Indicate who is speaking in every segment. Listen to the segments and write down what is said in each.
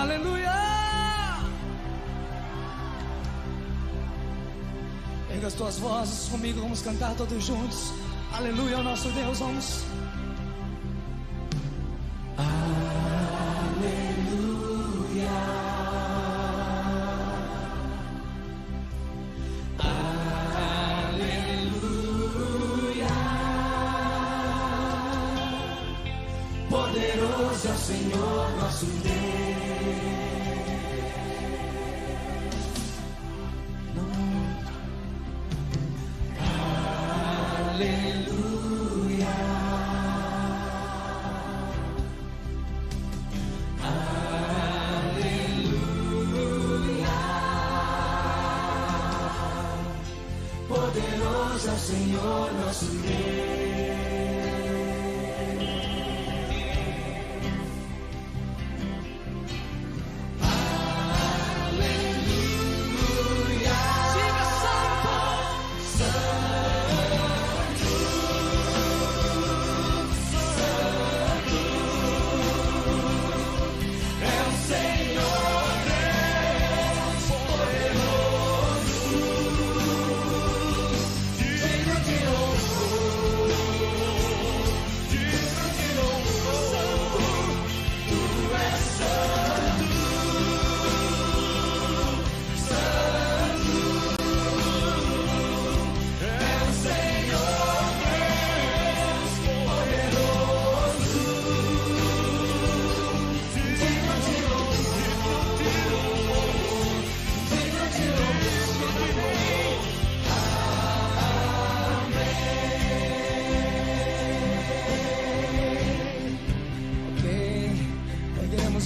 Speaker 1: Aleluia! Pega as tuas vozes comigo, vamos cantar todos juntos. Aleluia ao nosso Deus, vamos.
Speaker 2: Poderoso é o Senhor nosso Deus. Aleluia. Aleluia. Poderoso é o Senhor nosso Deus.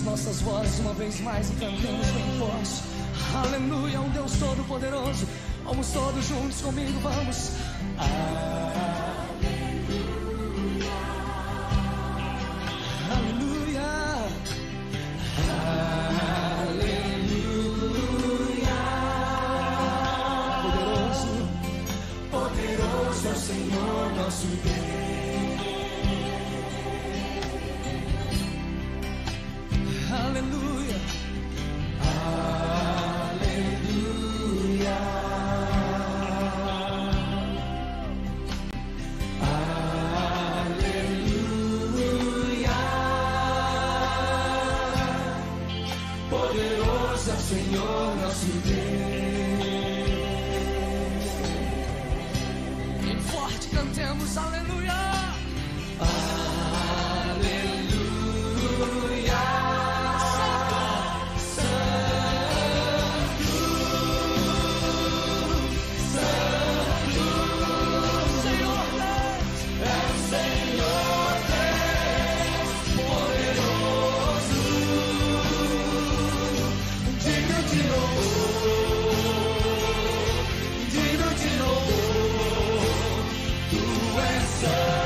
Speaker 1: Nossas vozes uma vez mais e cantemos bem forte. Aleluia, um Deus todo-poderoso. Vamos todos juntos comigo, vamos. Aleluia. Aleluia. Poderoso, poderoso é o Senhor nosso Deus. Aleluia, aleluia, aleluia. Poderoso é o Senhor nosso Deus. Bem forte cantemos, aleluia.
Speaker 2: Digno de louvor, tu és santo.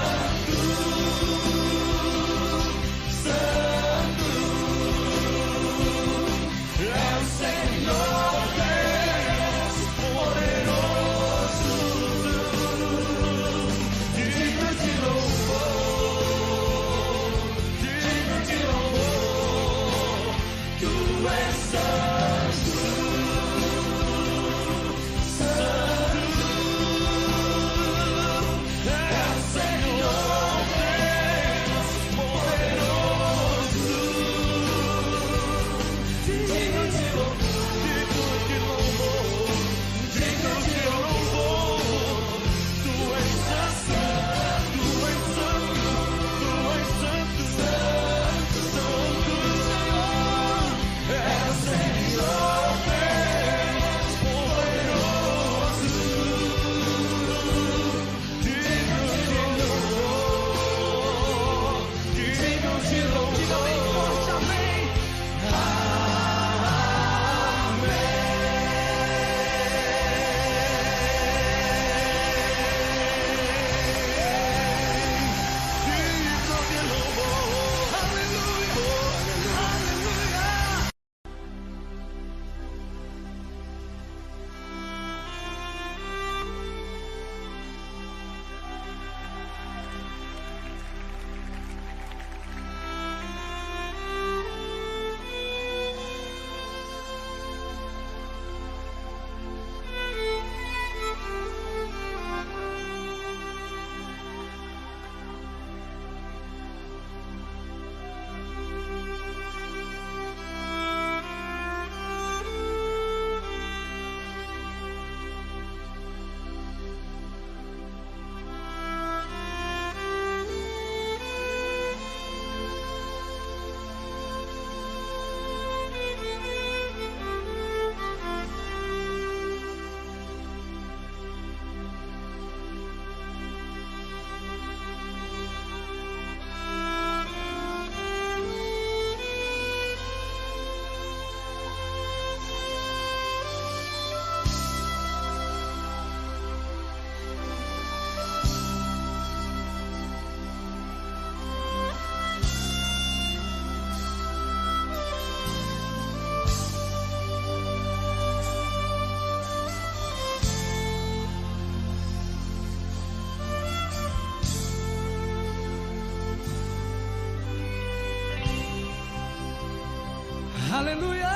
Speaker 1: Aleluia!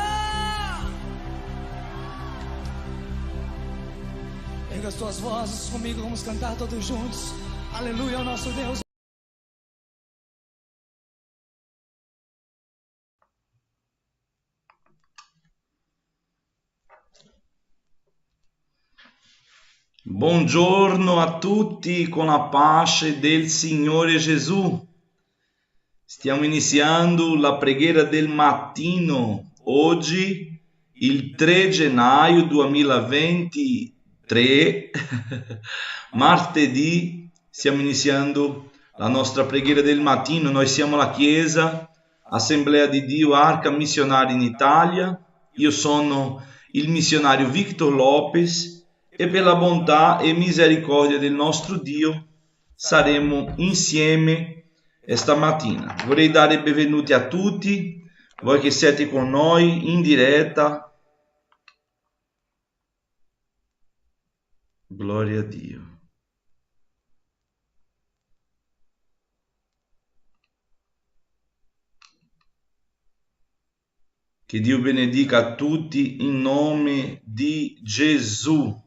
Speaker 1: Erga as tuas vozes comigo, vamos cantar todos juntos. Aleluia ao nosso Deus.
Speaker 3: Buongiorno a tutti con la pace del Signore Gesù. Stiamo iniziando la preghiera del mattino. Oggi, il 3 gennaio 2023, martedì, stiamo iniziando la nostra preghiera del mattino. Noi siamo la Chiesa Assemblea di Dio Arca Missionaria in Italia. Io sono il missionario Victor Lopez e per la bontà e misericordia del nostro Dio saremo insieme stamattina. Vorrei dare benvenuti a tutti voi che siete con noi in diretta. Gloria a Dio. Che Dio benedica a tutti in nome di Gesù.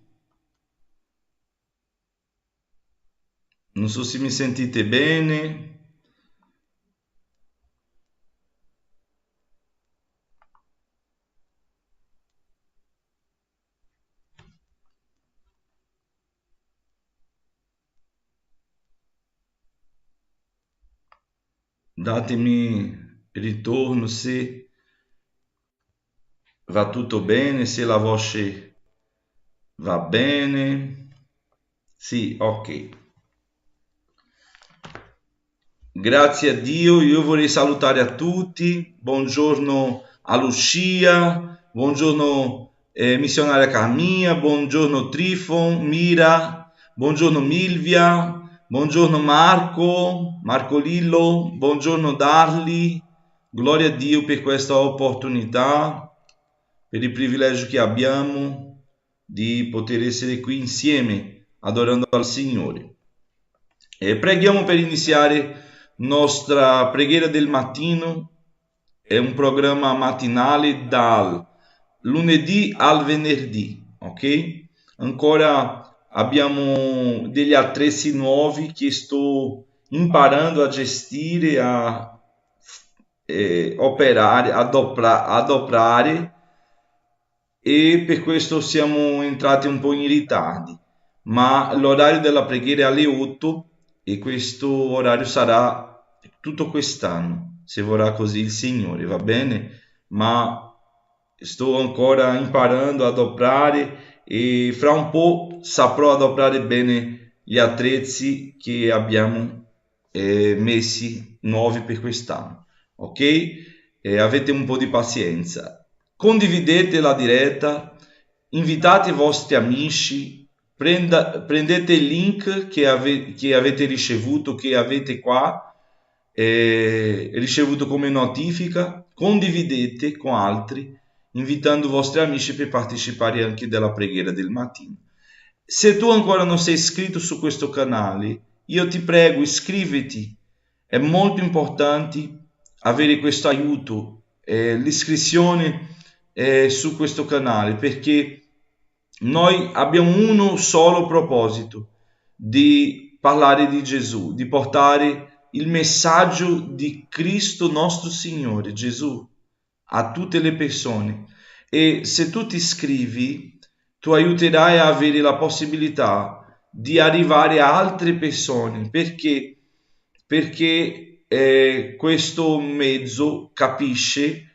Speaker 3: Non so se mi sentite bene. Datemi ritorno se va tutto bene, se la voce va bene. Sì, ok. Grazie a Dio, io vorrei salutare a tutti. Buongiorno a Lucia, buongiorno missionaria Carmia, buongiorno Trifon, Mira, buongiorno Milvia, buongiorno Marco Lillo, buongiorno Darli. Gloria a Dio per questa opportunità, per il privilegio che abbiamo di poter essere qui insieme adorando al Signore. Preghiamo per iniziare nostra preghiera del mattino. È un programma mattinale dal lunedì al venerdì, ok? Ancora abbiamo degli attrezzi nuovi che sto imparando a gestire, a operare, adoprare, e per questo siamo entrati un po' in ritardo, ma l'orario della preghiera è alle 8 e questo orario sarà tutto quest'anno, se vorrà così il Signore, va bene? Ma sto ancora imparando ad operare e fra un po' saprò adoprare bene gli attrezzi che abbiamo messi nuovi per quest'anno, ok? Avete un po' di pazienza. Condividete la diretta, invitate i vostri amici, prendete il link che avete ricevuto, che avete qua, ricevuto come notifica, condividete con altri, invitando i vostri amici per partecipare anche della preghiera del mattino. Se tu ancora non sei iscritto su questo canale, io ti prego, iscriviti, è molto importante avere questo aiuto, l'iscrizione su questo canale, perché noi abbiamo uno solo proposito: di parlare di Gesù, di portare il messaggio di Cristo nostro Signore Gesù a tutte le persone. E se tu ti iscrivi, tu aiuterai a avere la possibilità di arrivare a altre persone, perché questo mezzo capisce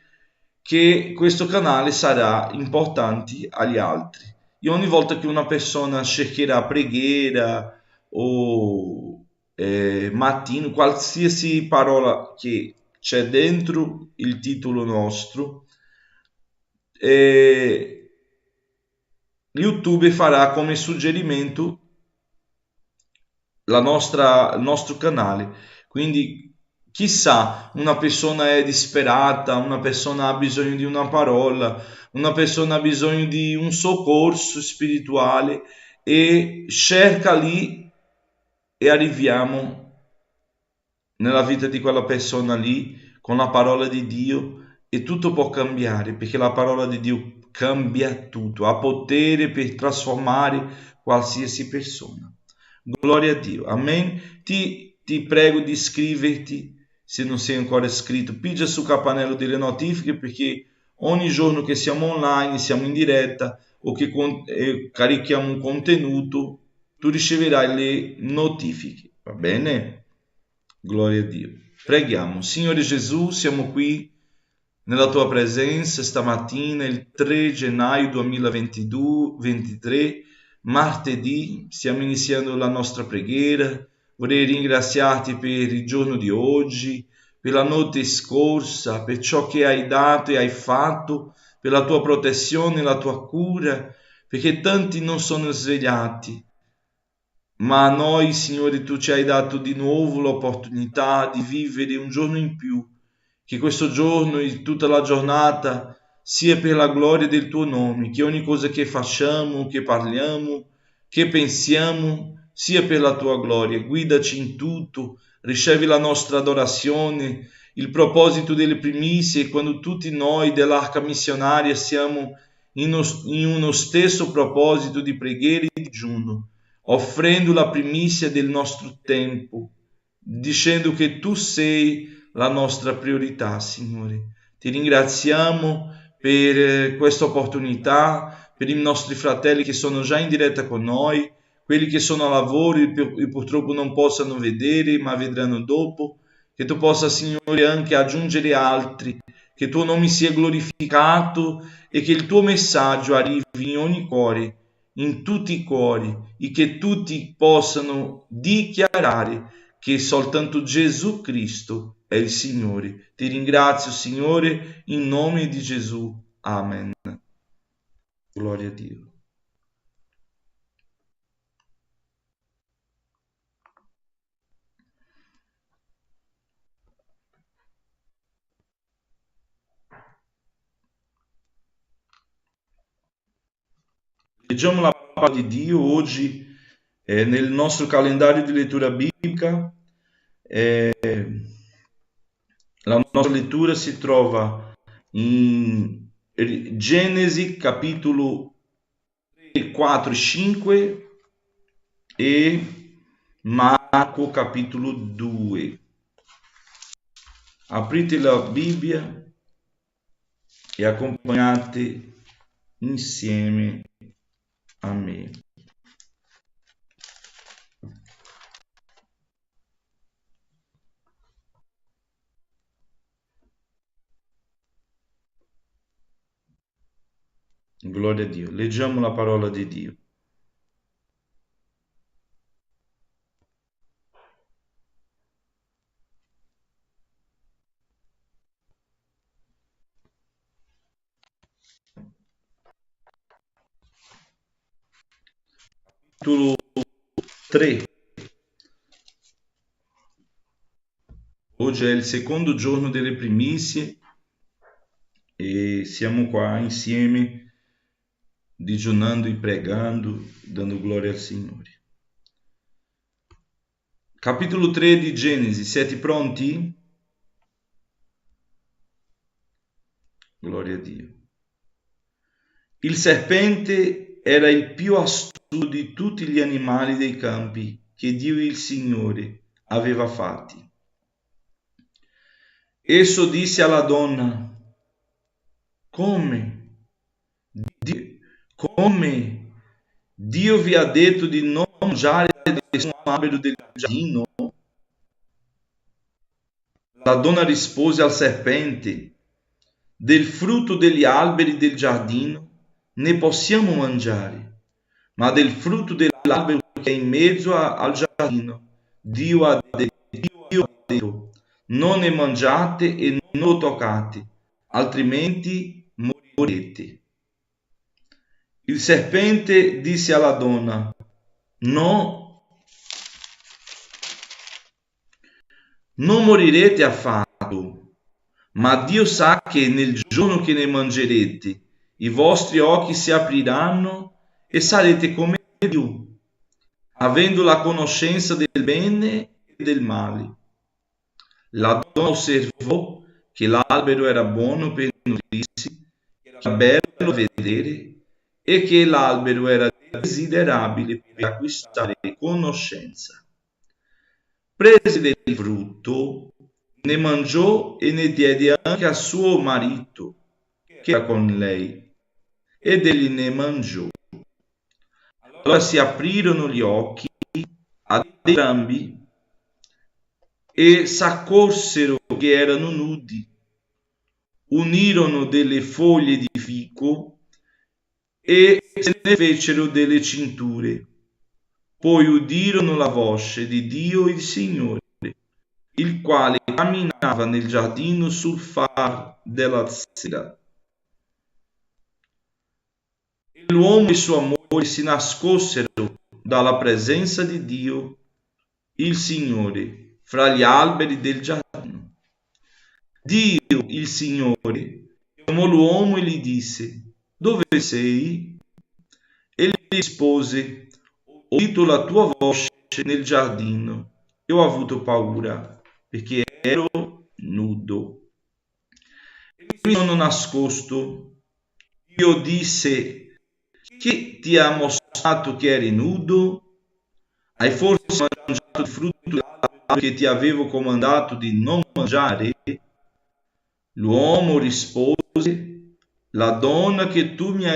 Speaker 3: che questo canale sarà importante agli altri. E ogni volta che una persona cercherà preghiera o mattino, qualsiasi parola che c'è dentro il titolo nostro, YouTube farà come suggerimento il nostro canale. Quindi chissà, una persona è disperata, una persona ha bisogno di una parola, una persona ha bisogno di un soccorso spirituale, e cerca lì e arriviamo nella vita di quella persona lì con la parola di Dio e tutto può cambiare, perché la parola di Dio cambia tutto, ha potere per trasformare qualsiasi persona. Gloria a Dio, amen. Ti prego di iscriverti se non sei ancora iscritto, pigia sul campanello delle notifiche, perché ogni giorno che siamo online, siamo in diretta o che carichiamo un contenuto, tu riceverai le notifiche, va bene? Gloria a Dio. Preghiamo. Signore Gesù, siamo qui nella tua presenza stamattina, il 3 gennaio 2023, martedì, stiamo iniziando la nostra preghiera. Vorrei ringraziarti per il giorno di oggi, per la notte scorsa, per ciò che hai dato e hai fatto, per la tua protezione, la tua cura, perché tanti non sono svegliati. Ma a noi, Signore, tu ci hai dato di nuovo l'opportunità di vivere un giorno in più, che questo giorno e tutta la giornata sia per la gloria del tuo nome, che ogni cosa che facciamo, che parliamo, che pensiamo, sia per la tua gloria. Guidaci in tutto, ricevi la nostra adorazione, il proposito delle primizie, quando tutti noi dell'Arca Missionaria siamo in uno stesso proposito di preghiera e di digiuno, offrendo la primizia del nostro tempo, dicendo che tu sei la nostra priorità, Signore. Ti ringraziamo per questa opportunità, per i nostri fratelli che sono già in diretta con noi, quelli che sono a lavoro e purtroppo non possano vedere, ma vedranno dopo, che tu possa, Signore, anche aggiungere altri, che il tuo nome sia glorificato e che il tuo messaggio arrivi in ogni cuore, in tutti i cuori, e che tutti possano dichiarare che soltanto Gesù Cristo è il Signore. Ti ringrazio, Signore, in nome di Gesù. Amen. Gloria a Dio. Leggiamo la parola di Dio oggi nel nostro calendario di lettura biblica. La nostra lettura si trova in Genesi capitolo 4 e 5 e Marco capitolo 2. Aprite la Bibbia e accompagnate insieme a me. Gloria a Dio. Leggiamo la parola di Dio. Capitolo 3. Oggi è il secondo giorno delle primizie e siamo qua insieme, digiunando e pregando, dando gloria al Signore. Capitolo 3 di Genesi, siete pronti? Gloria a Dio. Il serpente era il più astuto di tutti gli animali dei campi che Dio il Signore aveva fatti. Esso disse alla donna: Come Dio vi ha detto di non mangiare del nessun albero del giardino? La donna rispose al serpente: Del frutto degli alberi del giardino ne possiamo mangiare, ma del frutto dell'albero che è in mezzo al giardino Dio ha detto: non ne mangiate e non lo toccate, altrimenti morirete. Il serpente disse alla donna: No, non morirete affatto, ma Dio sa che nel giorno che ne mangerete, i vostri occhi si apriranno e sarete come Dio, avendo la conoscenza del bene e del male. La donna osservò che l'albero era buono per nutrirsi, che era bello a vedere e che l'albero era desiderabile per acquistare conoscenza. Prese del frutto, ne mangiò e ne diede anche a suo marito, che era con lei, ed egli ne mangiò. Allora si aprirono gli occhi ad entrambi e s'accorsero che erano nudi. Unirono delle foglie di fico e se ne fecero delle cinture. Poi udirono la voce di Dio il Signore, il quale camminava nel giardino sul far della sera. L'uomo e sua moglie si nascosero dalla presenza di Dio, il Signore, fra gli alberi del giardino. Dio, il Signore, chiamò l'uomo e gli disse: dove sei? E gli rispose: ho udito la tua voce nel giardino e ho avuto paura, perché ero nudo e mi sono nascosto. Dio disse: chi ti ha mostrato che eri nudo? Hai forse mangiato il frutto dell'albero che ti avevo comandato di non mangiare? L'uomo rispose: la donna che tu mi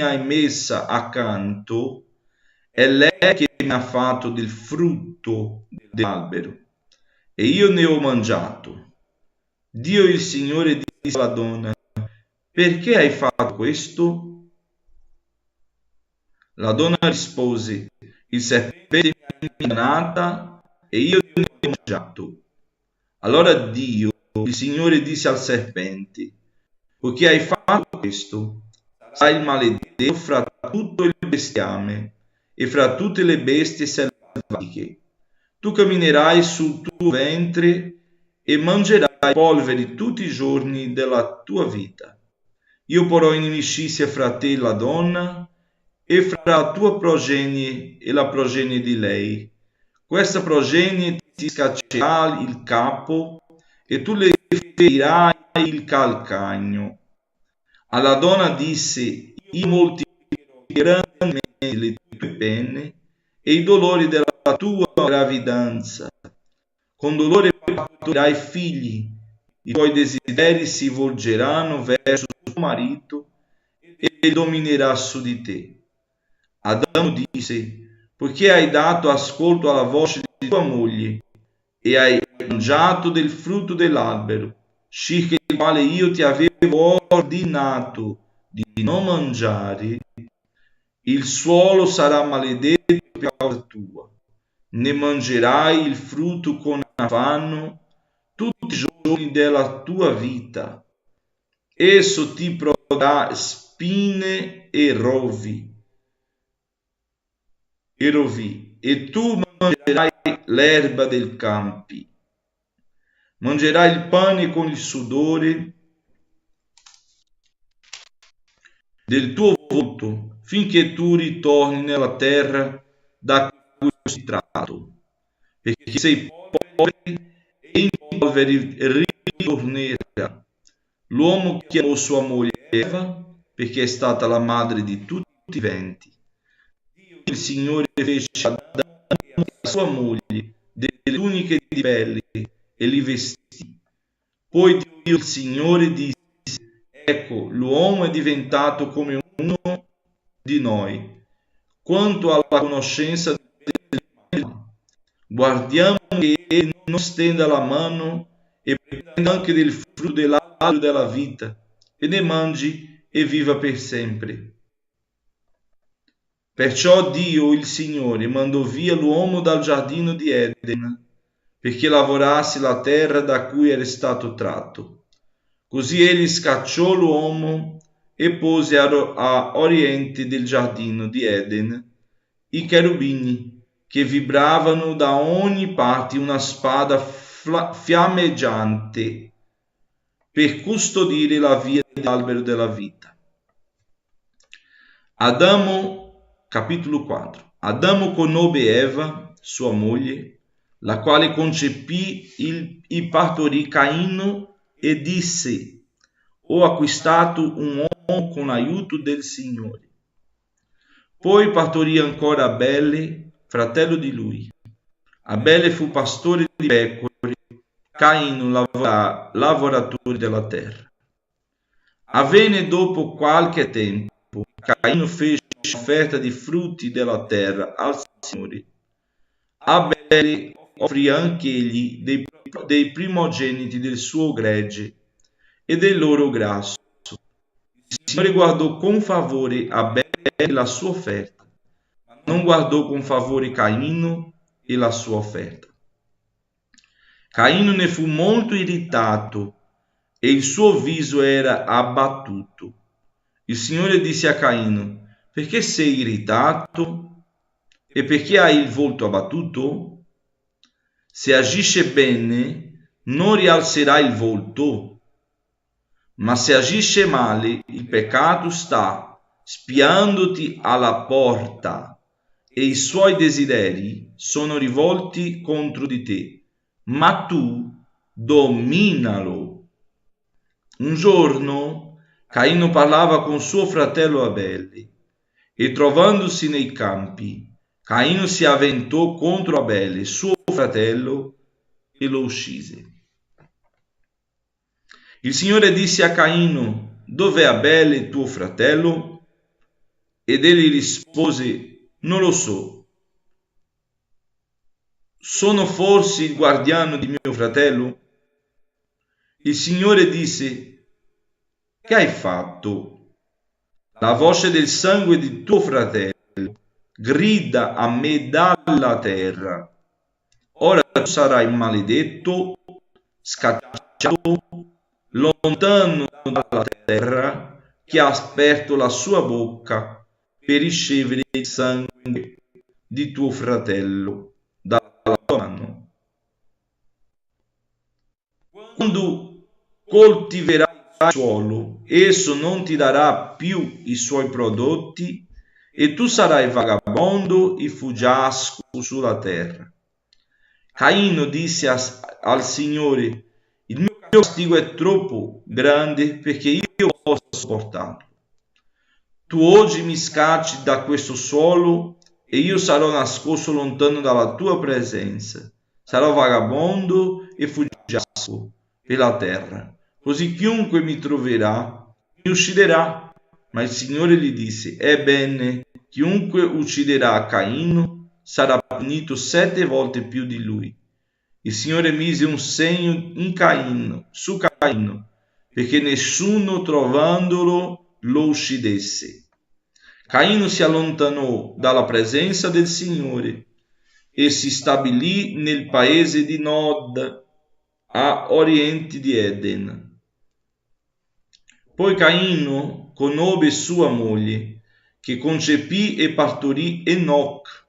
Speaker 3: hai messa accanto è lei che mi ha fatto del frutto dell'albero e io ne ho mangiato. Dio il Signore disse alla donna: perché hai fatto questo? La donna rispose: il serpente mi ha ingannata e io ne ho mangiato. Allora Dio, il Signore, disse al serpente: poiché hai fatto questo, sarai maledetto fra tutto il bestiame e fra tutte le bestie selvatiche. Tu camminerai sul tuo ventre e mangerai polvere tutti i giorni della tua vita. Io porrò inimicizia fra te e la donna, e fra la tua progenie e la progenie di lei. Questa progenie ti scaccerà il capo e tu le ferirai il calcagno. Alla donna disse: io moltiplicherò grandemente le tue pene e i dolori della tua gravidanza. Con dolore partorirai figli, i tuoi desideri si volgeranno verso tuo marito e dominerà su di te. Adamo disse: poiché hai dato ascolto alla voce di tua moglie e hai mangiato del frutto dell'albero, circa il quale io ti avevo ordinato di non mangiare, il suolo sarà maledetto per causa tua. Ne mangerai il frutto con affanno tutti i giorni della tua vita. Esso ti produrrà spine e rovi, e tu mangerai l'erba del campi. Mangerai il pane con il sudore del tuo volto, finché tu ritorni nella terra da cui sei tratto, perché sei povero e in polvere ritornerai. L'uomo chiamò sua moglie Eva, perché è stata la madre di tutti i venti. Il Signore fece ad Adamo e a sua moglie delle tuniche di pelle e li vestì. Poi Dio il Signore disse: ecco, l'uomo è diventato come uno di noi, quanto alla conoscenza del bene. Guardiamo che egli non stenda la mano e prenda anche del frutto dell'albero della vita e ne mangi e viva per sempre. Perciò Dio, il Signore, mandò via l'uomo dal giardino di Eden, perché lavorasse la terra da cui era stato tratto. Così egli scacciò l'uomo e pose a oriente del giardino di Eden i cherubini, che vibravano da ogni parte una spada fiammeggiante, per custodire la via dell'albero della vita. Adamo, capitolo 4. Adamo conobbe Eva, sua moglie, la quale concepì e partorì Caino e disse: ho acquistato un uomo con l'aiuto del Signore. Poi partorì ancora Abele, fratello di lui. Abele fu pastore di pecore, Caino lavoratore della terra. Avvenne dopo qualche tempo, Caino fece offerta di frutti della terra al Signore. Abele offrì anche egli dei primogeniti del suo gregge e del loro grasso. Il Signore guardò con favore Abele e la sua offerta, ma non guardò con favore Caino e la sua offerta. Caino ne fu molto irritato e il suo viso era abbattuto. Il Signore disse a Caino: perché sei irritato e perché hai il volto abbattuto? Se agisce bene, non rialzerà il volto, ma se agisce male, il peccato sta spiandoti alla porta e i suoi desideri sono rivolti contro di te, ma tu dominalo. Un giorno Caino parlava con suo fratello Abele e trovandosi nei campi, Caino si avventò contro Abele, suo fratello, e lo uccise. Il Signore disse a Caino: dov'è Abele tuo fratello? Ed egli rispose: non lo so. Sono forse il guardiano di mio fratello? Il Signore disse: che hai fatto? La voce del sangue di tuo fratello grida a me dalla terra. Ora tu sarai maledetto, scacciato, lontano dalla terra, che ha aperto la sua bocca per ricevere il sangue di tuo fratello dalla tua mano. Quando coltiverai il suolo, esso non ti darà più i suoi prodotti e tu sarai vagabondo e fuggiasco sulla terra. Caino disse al Signore: il mio castigo è troppo grande perché io possa sopportarlo. Tu oggi mi scacci da questo suolo e io sarò nascosto lontano dalla tua presenza. Sarò vagabondo e fuggiasco per la terra. Così chiunque mi troverà mi ucciderà. Ma il Signore gli disse: ebbene, chiunque ucciderà Caino sarà punito 7 volte più di lui. Il Signore mise un segno su Caino, perché nessuno trovandolo lo uccidesse. Caino si allontanò dalla presenza del Signore e si stabilì nel paese di Nod, a oriente di Eden. Poi Caino conobbe sua moglie, che concepì e partorì Enoch.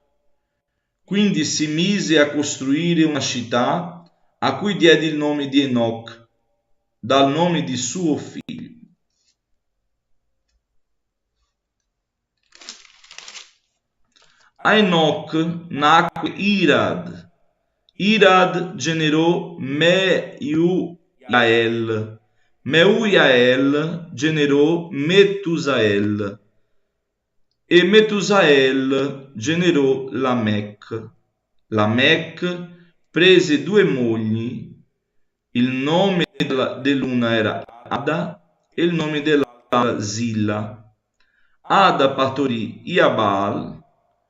Speaker 3: Quindi si mise a costruire una città a cui diede il nome di Enoch, dal nome di suo figlio. A Enoch nacque Irad. Irad generò Meujael. Meujael generò Metusael. E Metusael generò Lamech. Lamech prese 2 mogli, il nome dell'una era Ada e il nome dell'altra Zilla. Ada partorì Iabal,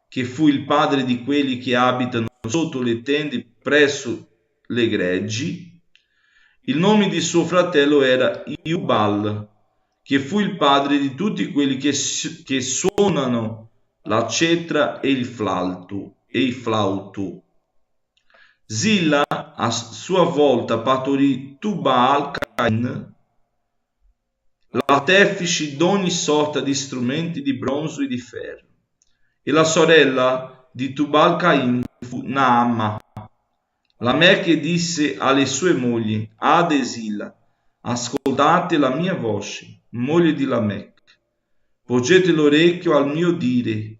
Speaker 3: che fu il padre di quelli che abitano sotto le tende presso le greggi. Il nome di suo fratello era Iubal, che fu il padre di tutti quelli che suonano la cetra e il flauto. Zilla a sua volta partorì Tubal Cain, l'artefice d'ogni sorta di strumenti di bronzo e di ferro, e la sorella di Tubal Cain fu Naama. Lamech disse alle sue mogli, Ada e Zilla: ascoltate la mia voce, moglie di Lamech, poggiate l'orecchio al mio dire.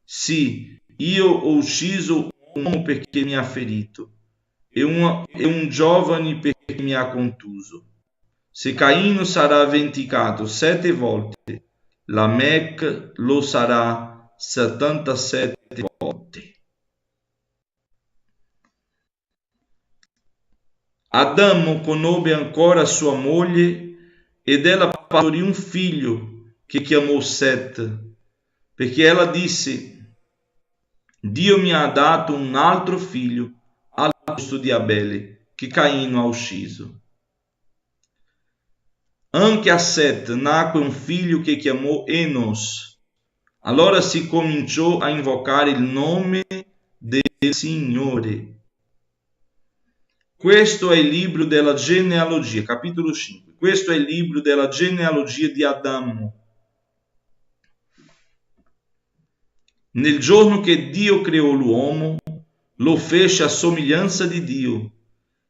Speaker 3: Sì, io ho ucciso un uomo perché mi ha ferito, e un giovane perché mi ha contuso. Se Caino sarà vendicato 7 volte, Lamech lo sarà 77 volte. Adamo conobbe ancora sua moglie ed ella partorì un figlio che chiamò Set, perché ella disse: Dio mi ha dato un altro figlio al posto di Abele, che Caino ha ucciso. Anche a Set nacque un figlio che chiamò Enos. Allora si cominciò a invocare il nome del Signore. Questo è il libro della genealogia, capitolo 5. Questo è il libro della genealogia di Adamo. Nel giorno che Dio creò l'uomo, lo fece a somiglianza di Dio.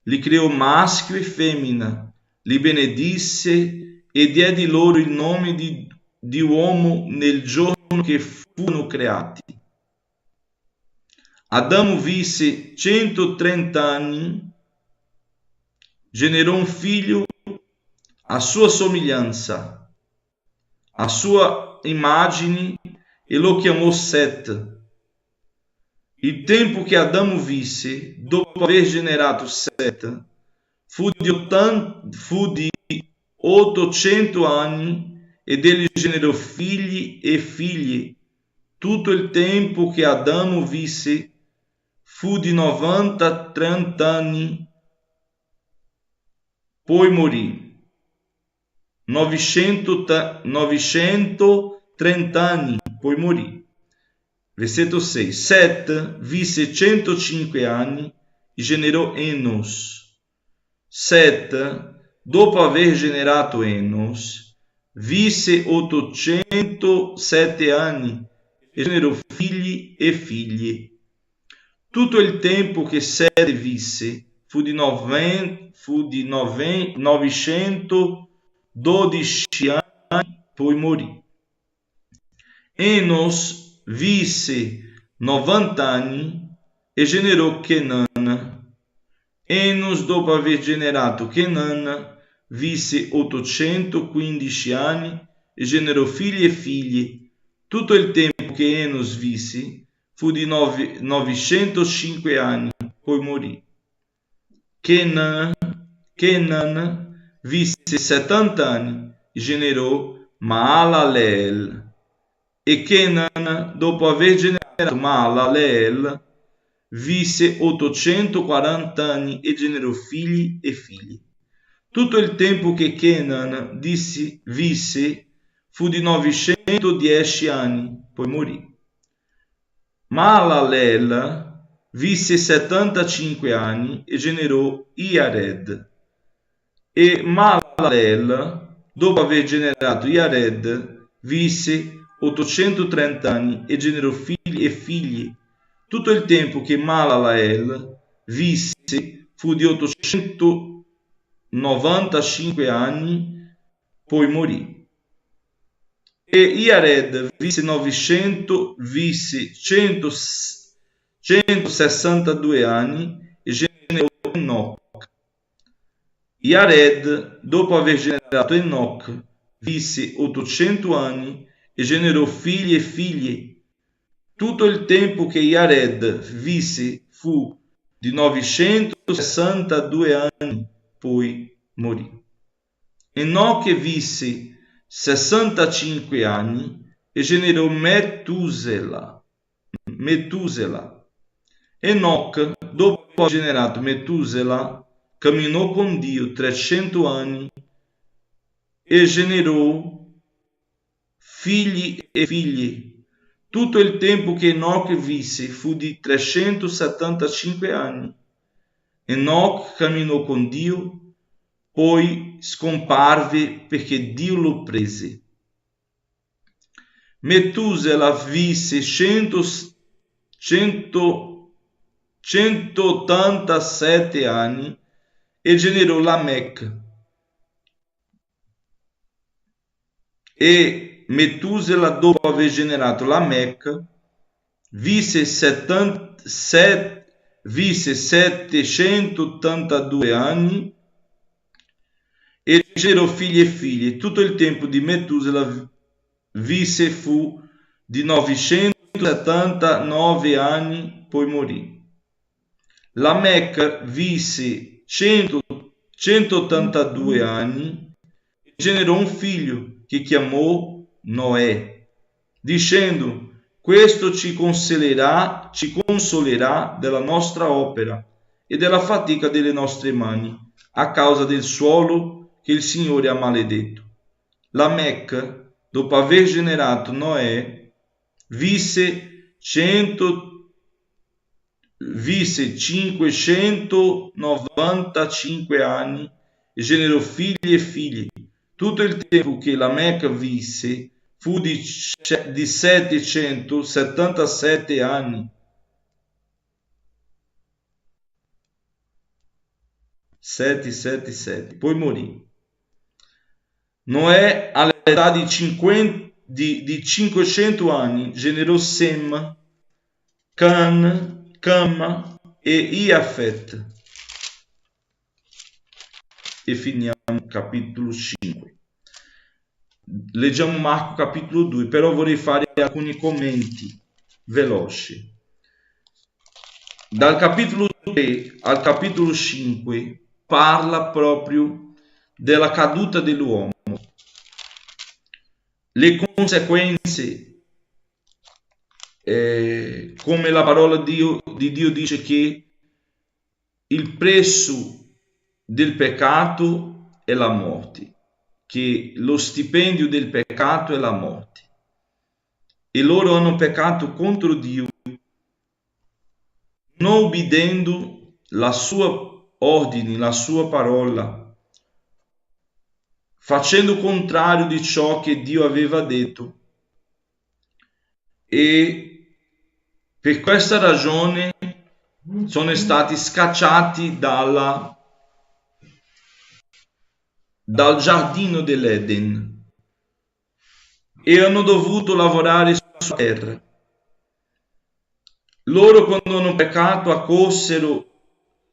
Speaker 3: Li creò maschio e femmina, li benedisse e diede loro il nome di uomo nel giorno che furono creati. Adamo visse 130 anni, generò un figlio a sua somiglianza, a sua immagine, e lo chiamò Set. Il tempo che Adamo visse, dopo aver generato Set, fu di 800 anni ed egli generò figli e figlie. Tutto il tempo che Adamo visse fu di 30 anni, poi morì. 930 anni, poi morì. Versetto 6. Set visse 105 anni e generò Enos. Set, dopo aver generato Enos, visse 807 anni e generò figli e figlie. Tutto il tempo che Set visse fu di 912 anni, poi morì. Enos visse 90 anni e generò Kenan. Enos, dopo aver generato Kenan, visse 815 anni e generò figli e figlie. Tutto il tempo che Enos visse fu di 905 anni, poi morì. Kenan visse 70 anni e generò Maalaleel. E Kenan, dopo aver generato Maalaleel, visse 840 anni e generò figli e figlie. Tutto il tempo che Kenan visse fu di 910 anni, poi morì. Maalaleel visse 75 anni e generò Iared. E Maalaleel, dopo aver generato Iared, visse 830 anni e generò figli e figlie. Tutto il tempo che Maalaleel visse fu di 895 anni, poi morì. E Iared visse 162 anni e generò Enoch. Iared, dopo aver generato Enoch, visse 800 anni e generò figli e figlie. Tutto il tempo che Iared visse fu di 962 anni, poi morì. Enoch visse 65 anni e generò Metusela. Enoch, dopo aver generato Metusela, camminò con Dio 300 anni e generò figli e figlie. Tutto il tempo che Enoch visse fu di 375 anni. Enoch camminò con Dio, poi scomparve perché Dio lo prese. Metusela visse 187 anni e generò Lamech. E Metusela, dopo aver generato Lamech, visse visse 782 anni e generò figli e figlie. Tutto il tempo di Metusela visse fu di 979 anni, poi morì. Lamech visse 182 anni e generò un figlio che chiamò Noè, dicendo: questo ci consolerà della nostra opera e della fatica delle nostre mani, a causa del suolo che il Signore ha maledetto. Lamech, dopo aver generato Noè, visse 595 anni e generò figli e figlie. Tutto il tempo che Lamech visse fu di 777 anni. 777. Poi morì. Noè, all'età di 500 anni, generò Sem, Can, Cam e Iafet. E finiamo capitolo 5. Leggiamo Marco capitolo 2, però vorrei fare alcuni commenti veloci. Dal capitolo 3 al capitolo 5 parla proprio della caduta dell'uomo, le conseguenze, come la parola di Dio dice che il prezzo del peccato è la morte, che lo stipendio del peccato è la morte, e loro hanno peccato contro Dio, non obbedendo la sua ordine, la sua parola, facendo contrario di ciò che Dio aveva detto. E per questa ragione sono stati scacciati dal giardino dell'Eden e hanno dovuto lavorare sulla terra. Loro, quando hanno peccato,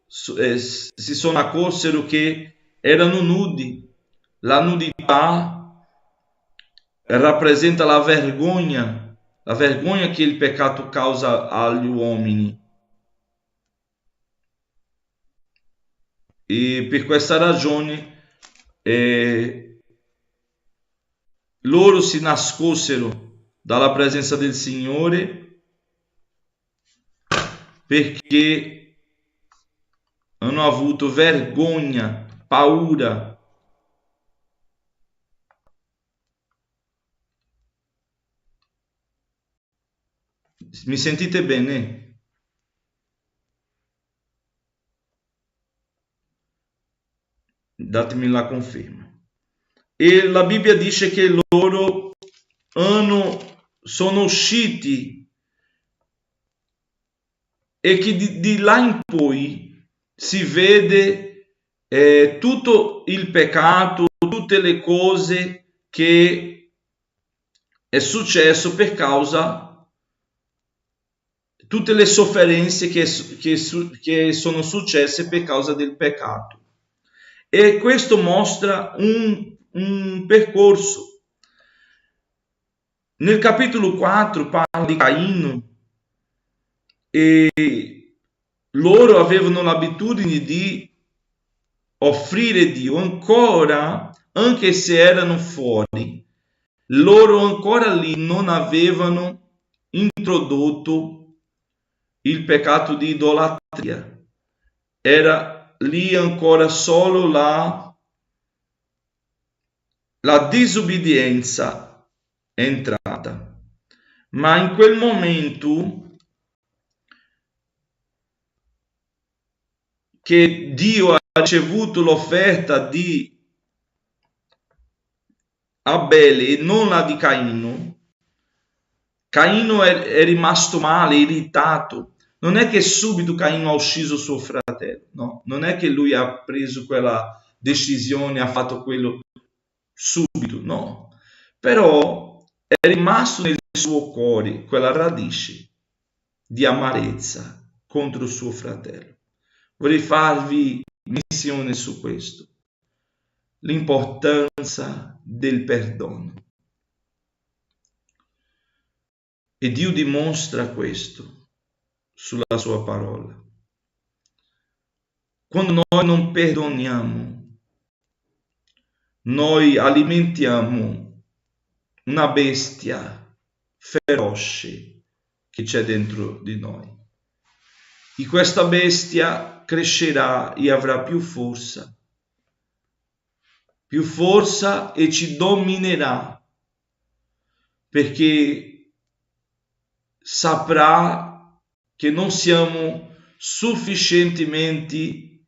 Speaker 3: si sono accorsero che erano nudi. La nudità rappresenta la vergogna che il peccato causa agli uomini. E per questa ragione loro si nascosero dalla presenza del Signore, perché hanno avuto vergogna, paura. Mi sentite bene? Datemi la conferma. E la Bibbia dice che loro sono usciti e che di là in poi si vede tutto il peccato, tutte le cose che è successo per causa, tutte le sofferenze che sono successe per causa del peccato. E questo mostra un percorso. Nel capitolo 4 parla di Caino, e loro avevano l'abitudine di offrire Dio ancora, anche se erano fuori, loro ancora lì non avevano introdotto il peccato di idolatria. Era lì ancora solo la disobbedienza è entrata. Ma in quel momento che Dio ha ricevuto l'offerta di Abele e non la di Caino, Caino è rimasto male, irritato. Non è che subito Caino ha ucciso suo fratello, no, non è che lui ha preso quella decisione, ha fatto quello subito, no. Però è rimasto nel suo cuore quella radice di amarezza contro suo fratello. Vorrei farvi menzione su questo, l'importanza del perdono. E Dio dimostra questo sulla sua parola. Quando noi non perdoniamo, noi alimentiamo una bestia feroce che c'è dentro di noi. E questa bestia crescerà e avrà più forza e ci dominerà, perché saprà che non siamo sufficientemente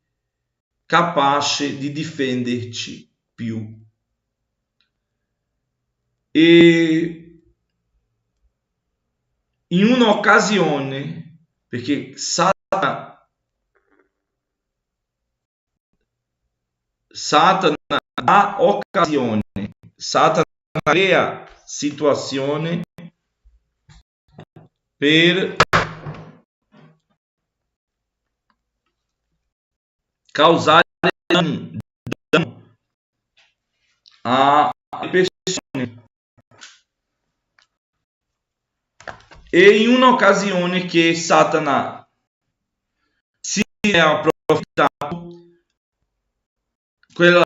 Speaker 3: capaci di difenderci più. E in un'occasione, perché Satana dà occasione, Satana crea situazione per causare danno alle persone. E in un'occasione che Satana si è approfittato, quella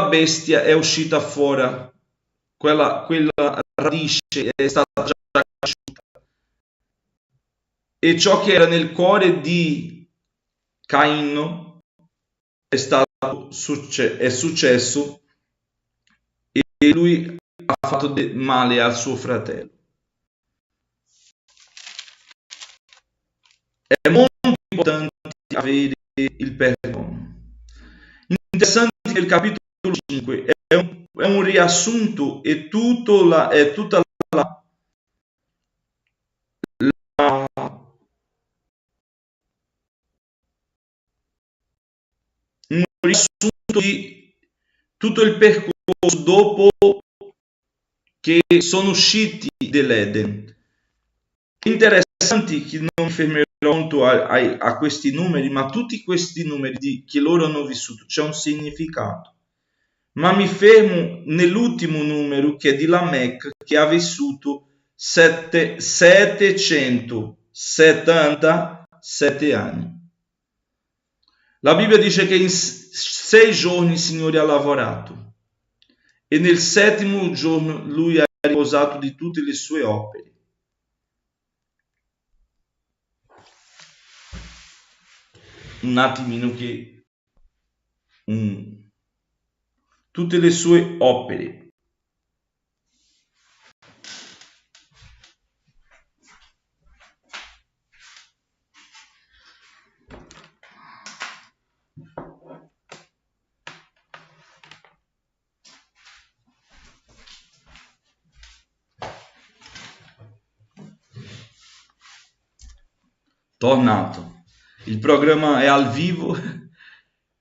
Speaker 3: bestia è uscita fuori, quella radice è stata già cresciuta, e ciò che era nel cuore di Caino è successo, e lui ha fatto male al suo fratello. È molto importante avere il perdono. Interessante che il capitolo 5 è un riassunto, e tutta un riassunto di tutto il percorso dopo che sono usciti dall'Eden. Interessanti che non mi fermerò molto a questi numeri, ma tutti questi numeri che loro hanno vissuto c'è un significato. Ma mi fermo nell'ultimo numero, che è di Lamech, che ha vissuto 777 anni. La Bibbia dice che in 6 giorni il Signore ha lavorato, e nel 7° giorno lui ha riposato di tutte le sue opere. Un attimino che tutte le sue opere. Tornato. Il programma è al vivo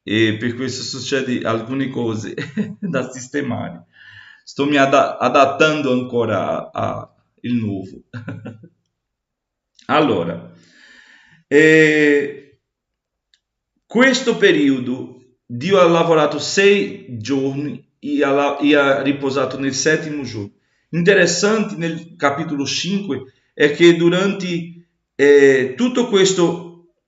Speaker 3: e per questo succede alcune cose da sistemare. Sto mi adattando ancora al nuovo. Allora, questo periodo Dio ha lavorato 6 giorni e ha riposato nel 7° giorno. Interessante nel capitolo 5 è che durante tutto questo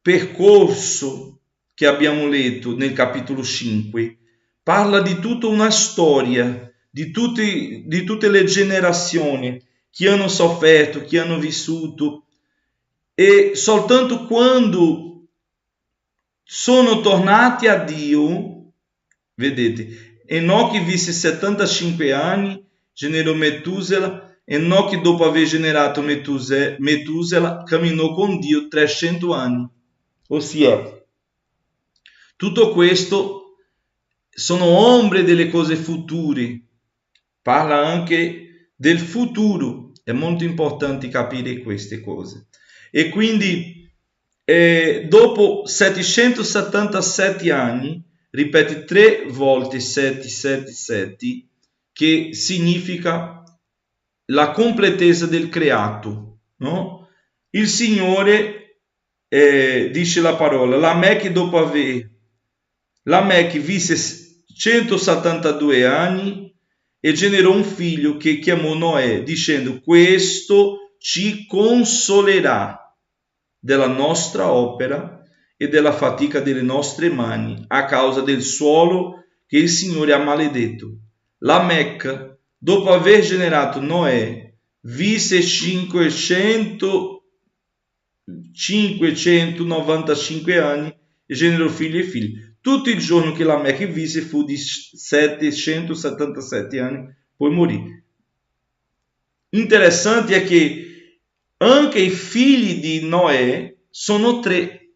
Speaker 3: percorso che abbiamo letto nel capitolo 5 parla di tutta una storia, di tutte le generazioni che hanno sofferto, che hanno vissuto, e soltanto quando sono tornati a Dio, vedete, Enoch visse 75 anni, generò Metusela. Enoch, dopo aver generato Metusela, camminò con Dio 300 anni. Ossia, tutto questo sono ombre delle cose future, parla anche del futuro. È molto importante capire queste cose. E quindi dopo 777 anni, ripete 3 volte 777, che significa la completezza del creato, no? Il Signore dice la parola, Lamech visse 172 anni e generò un figlio che chiamò Noè, dicendo: questo ci consolerà della nostra opera e della fatica delle nostre mani a causa del suolo che il Signore ha maledetto. Lamech, dopo aver generato Noè, visse 595 anni e generò figli e figli. Tutto il giorno che Lamech visse fu di 777 anni, poi morì. Interessante è che anche i figli di Noè sono 3.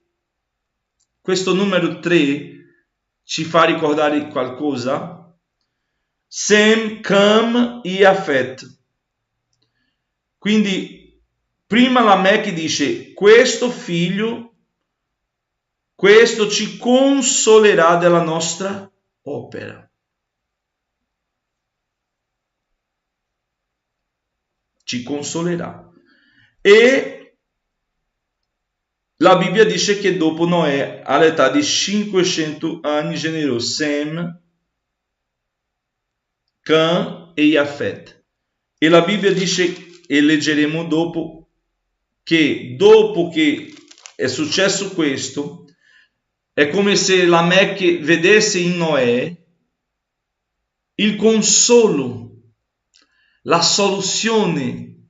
Speaker 3: Questo numero 3 ci fa ricordare qualcosa? Sem, Cam e Jafet. Quindi prima Lamech dice: questo figlio, questo ci consolerà della nostra opera. Ci consolerà. E la Bibbia dice che dopo Noè, all'età di 500 anni, generò Sem, Cam e Jafet. E la Bibbia dice, e leggeremo dopo che è successo questo, è come se Lamech vedesse in Noè il consolo, la soluzione,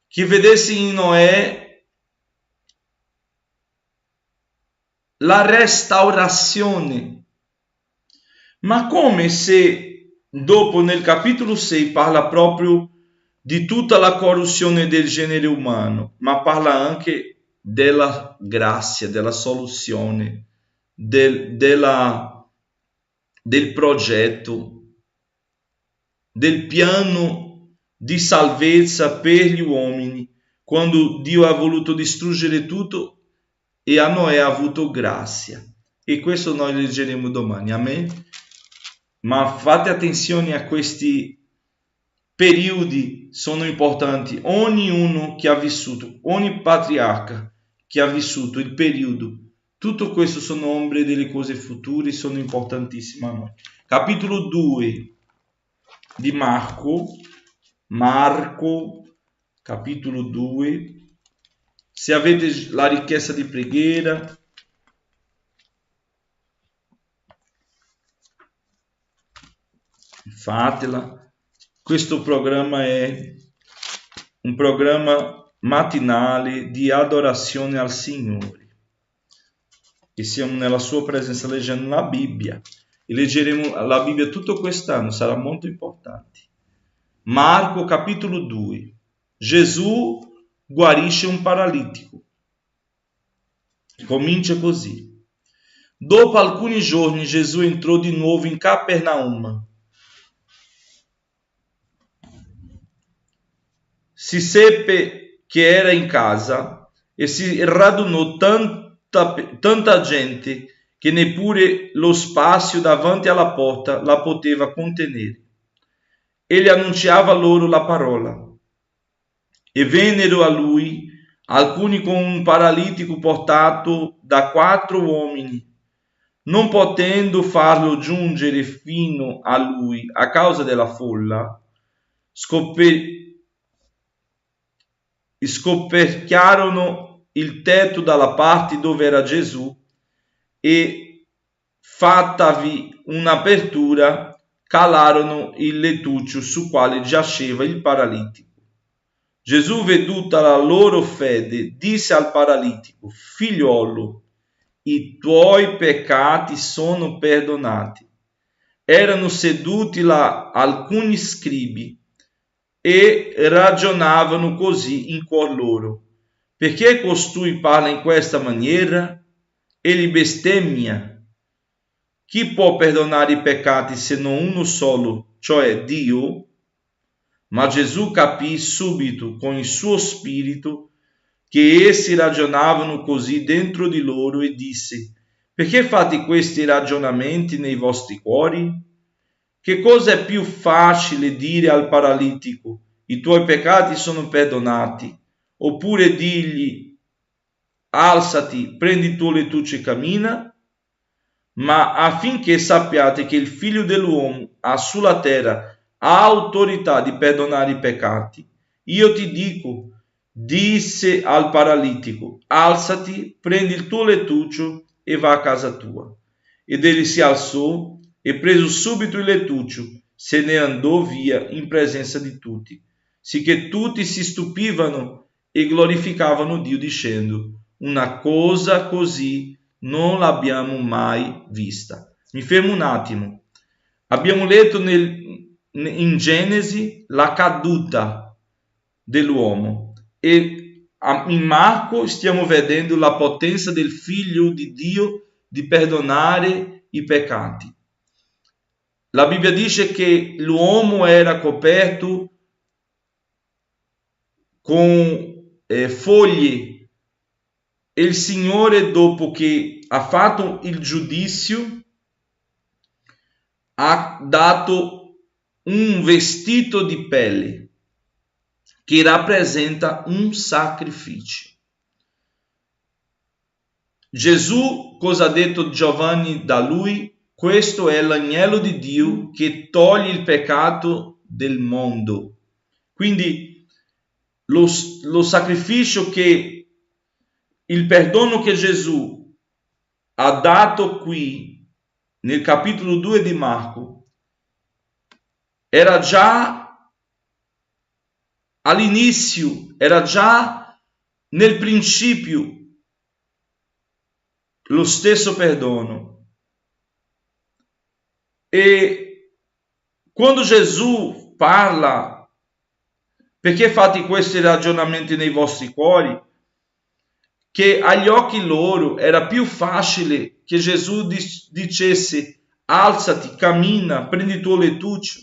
Speaker 3: che vedesse in Noè la restaurazione. Ma come se dopo nel capitolo 6 parla proprio di tutta la corruzione del genere umano, ma parla anche della grazia, della soluzione, del progetto, del piano di salvezza per gli uomini, quando Dio ha voluto distruggere tutto e a Noè ha avuto grazia. E questo noi leggeremo domani, amen? Ma fate attenzione a questi periodi, sono importanti. Ognuno che ha vissuto, ogni patriarca che ha vissuto il periodo, tutto questo sono ombre delle cose future, sono importantissime a noi. Capitolo 2 di Marco, capitolo 2. Se avete la richiesta di preghiera, fatela. Questo programma è un programma mattinale di adorazione al Signore. E siamo nella sua presenza leggendo la Bibbia. E leggeremo la Bibbia tutto quest'anno, sarà molto importante. Marco capitolo 2. Gesù guarisce un paralitico. Comincia così. Dopo alcuni giorni Gesù entrò di nuovo in Capernaum. Si seppe che era in casa e si radunò tanta gente che neppure lo spazio davanti alla porta la poteva contenere. Egli annunciava loro la parola. E vennero a lui alcuni con un paralitico portato da 4 uomini. Non potendo farlo giungere fino a lui a causa della folla, scoperchiarono il tetto dalla parte dove era Gesù e, fattavi un'apertura, calarono il lettuccio su quale giaceva il paralitico. Gesù, veduta la loro fede, disse al paralitico: figliolo, i tuoi peccati sono perdonati. Erano seduti là alcuni scribi e ragionavano così in cuor loro: perché costui parla in questa maniera? Egli bestemmia. Chi può perdonare i peccati se non uno solo, cioè Dio? Ma Gesù capì subito con il suo spirito che essi ragionavano così dentro di loro e disse: perché fate questi ragionamenti nei vostri cuori? Che cosa è più facile dire al paralitico: i tuoi peccati sono perdonati, oppure dirgli: alzati, prendi il tuo lettuccio e cammina, ma affinché sappiate che il figlio dell'uomo ha sulla terra autorità di perdonare i peccati. Io ti dico, disse al paralitico, alzati, prendi il tuo lettuccio e va a casa tua. Ed egli si alzò e preso subito il lettuccio, se ne andò via in presenza di tutti, sicché tutti si stupivano e glorificavano Dio dicendo, una cosa così non l'abbiamo mai vista. Mi fermo un attimo. Abbiamo letto in Genesi la caduta dell'uomo e in Marco stiamo vedendo la potenza del Figlio di Dio di perdonare i peccati. La Bibbia dice che l'uomo era coperto con foglie e il Signore, dopo che ha fatto il giudizio, ha dato un vestito di pelle che rappresenta un sacrificio. Gesù, cosa ha detto Giovanni da lui? Questo è l'agnello di Dio che toglie il peccato del mondo. Quindi lo sacrificio che il perdono che Gesù ha dato qui nel capitolo 2 di Marco era già all'inizio, era già nel principio lo stesso perdono. E quando Gesù parla, perché fate questi ragionamenti nei vostri cuori? Che agli occhi loro era più facile che Gesù dicesse alzati, cammina, prendi il tuo lettuccio.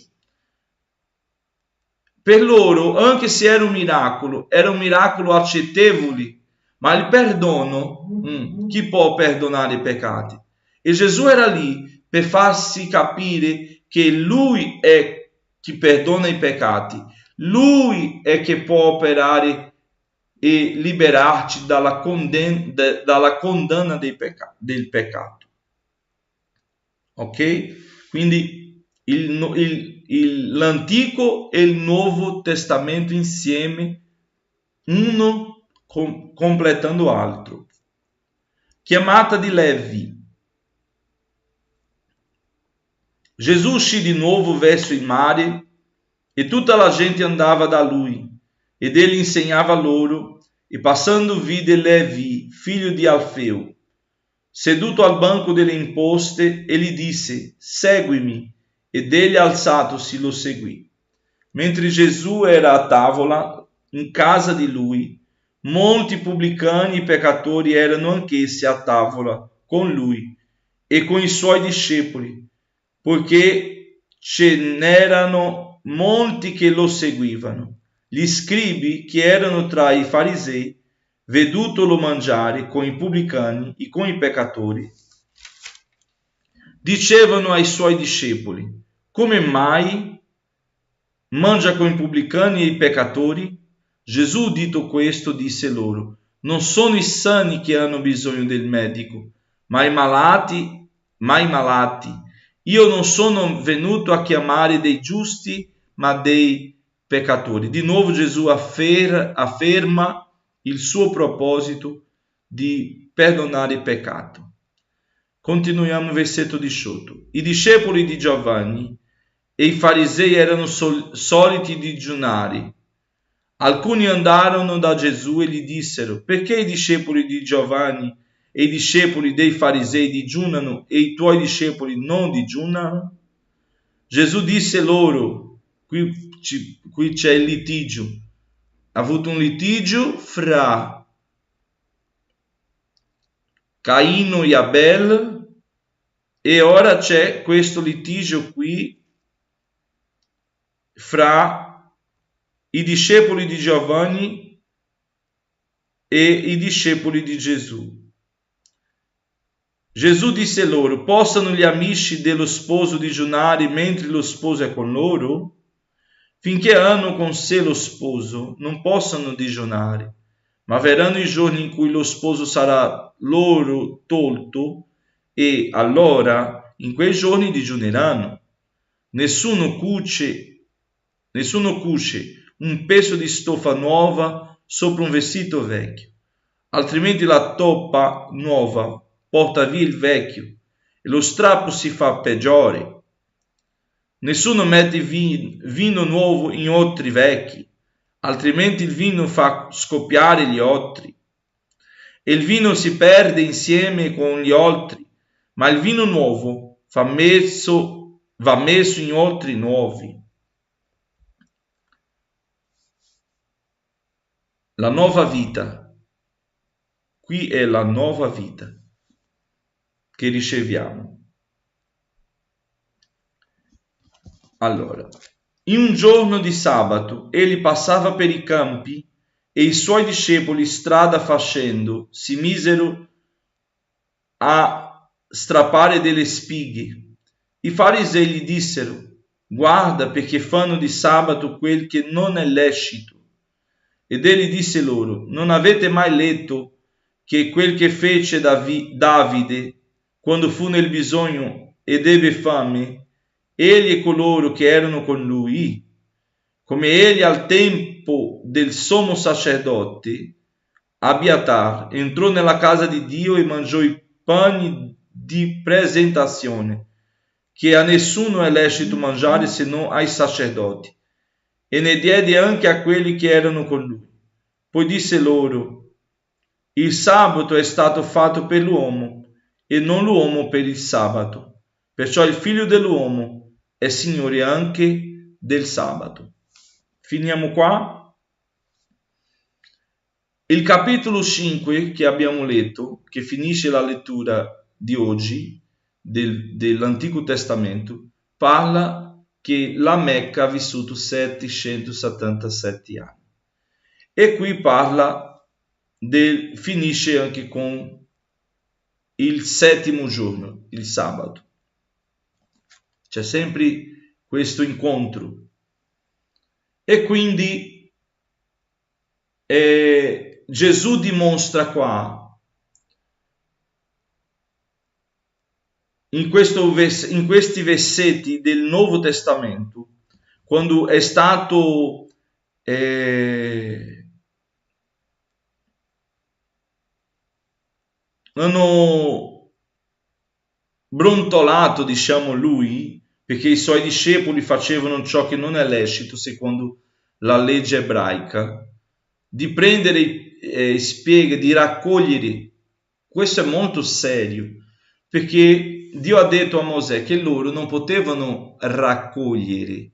Speaker 3: Per loro, anche se era un miracolo accettevole, ma il perdono, chi può perdonare i peccati? E Gesù era lì per farsi capire che Lui è chi perdona i peccati, Lui è che può operare e liberarci dalla condanna del peccato. Ok? Quindi l'Antico e il Nuovo Testamento insieme, uno completando l'altro. Chiamata di Levi. Gesù uscì di nuovo verso il mare e tutta la gente andava da lui ed egli insegnava loro e passando vide Levi, figlio di Alfeo, seduto al banco delle imposte e gli disse seguimi ed egli alzatosi lo seguì. Mentre Gesù era a tavola in casa di lui, molti pubblicani e peccatori erano anch'essi a tavola con lui e con i suoi discepoli, poiché ce n'erano molti che lo seguivano. Gli scribi, che erano tra i farisei, vedutolo mangiare con i pubblicani e con i peccatori, dicevano ai suoi discepoli: come mai mangia con i pubblicani e i peccatori? Gesù, udito questo, disse loro: non sono i sani che hanno bisogno del medico, ma i malati. Io non sono venuto a chiamare dei giusti, ma dei peccatori. Di nuovo Gesù afferma il suo proposito di perdonare il peccato. Continuiamo il versetto 18. I discepoli di Giovanni e i farisei erano soliti digiunare. Alcuni andarono da Gesù e gli dissero: perché i discepoli di Giovanni e i discepoli dei farisei digiunano e i tuoi discepoli non digiunano? Gesù disse loro, qui c'è il litigio, ha avuto un litigio fra Caino e Abel e ora c'è questo litigio qui fra i discepoli di Giovanni e i discepoli di Gesù. Gesù disse loro: possono gli amici dello sposo digiunare mentre lo sposo è con loro? Finché hanno con sé lo sposo non possono digiunare, ma verranno i giorni in cui lo sposo sarà loro tolto, e allora in quei giorni digiuneranno. Nessuno cuce un pezzo di stoffa nuova sopra un vestito vecchio, altrimenti la toppa nuova porta via il vecchio e lo strappo si fa peggiore. Nessuno mette vino nuovo in otri vecchi, altrimenti il vino fa scoppiare gli otri e il vino si perde insieme con gli otri, ma il vino nuovo va messo in otri nuovi. La nuova vita, qui è la nuova vita che riceviamo. Allora, in un giorno di sabato egli passava per i campi e i suoi discepoli, strada facendo, si misero a strappare delle spighe. I farisei gli dissero: guarda, perché fanno di sabato quel che non è lecito. Ed egli disse loro: non avete mai letto che quel che fece Davide quando fu nel bisogno ed ebbe fame, egli e coloro che erano con lui, come egli al tempo del sommo sacerdote Abiatar entrò nella casa di Dio e mangiò i pani di presentazione, che a nessuno è lecito mangiare se non ai sacerdoti, e ne diede anche a quelli che erano con lui. Poi disse loro: il sabato è stato fatto per l'uomo e non l'uomo per il sabato, perciò il figlio dell'uomo è Signore anche del sabato. Finiamo qua. Il capitolo 5 che abbiamo letto, che finisce la lettura di oggi dell'Antico Testamento, parla che la Mecca ha vissuto 777 anni. E qui finisce anche con il settimo giorno, il sabato. C'è sempre questo incontro. E quindi Gesù dimostra qua, in questi versetti del Nuovo Testamento, quando è stato hanno brontolato, diciamo, lui, perché i suoi discepoli facevano ciò che non è lecito secondo la legge ebraica, di prendere spieghe, di raccogliere. Questo è molto serio, perché Dio ha detto a Mosè che loro non potevano raccogliere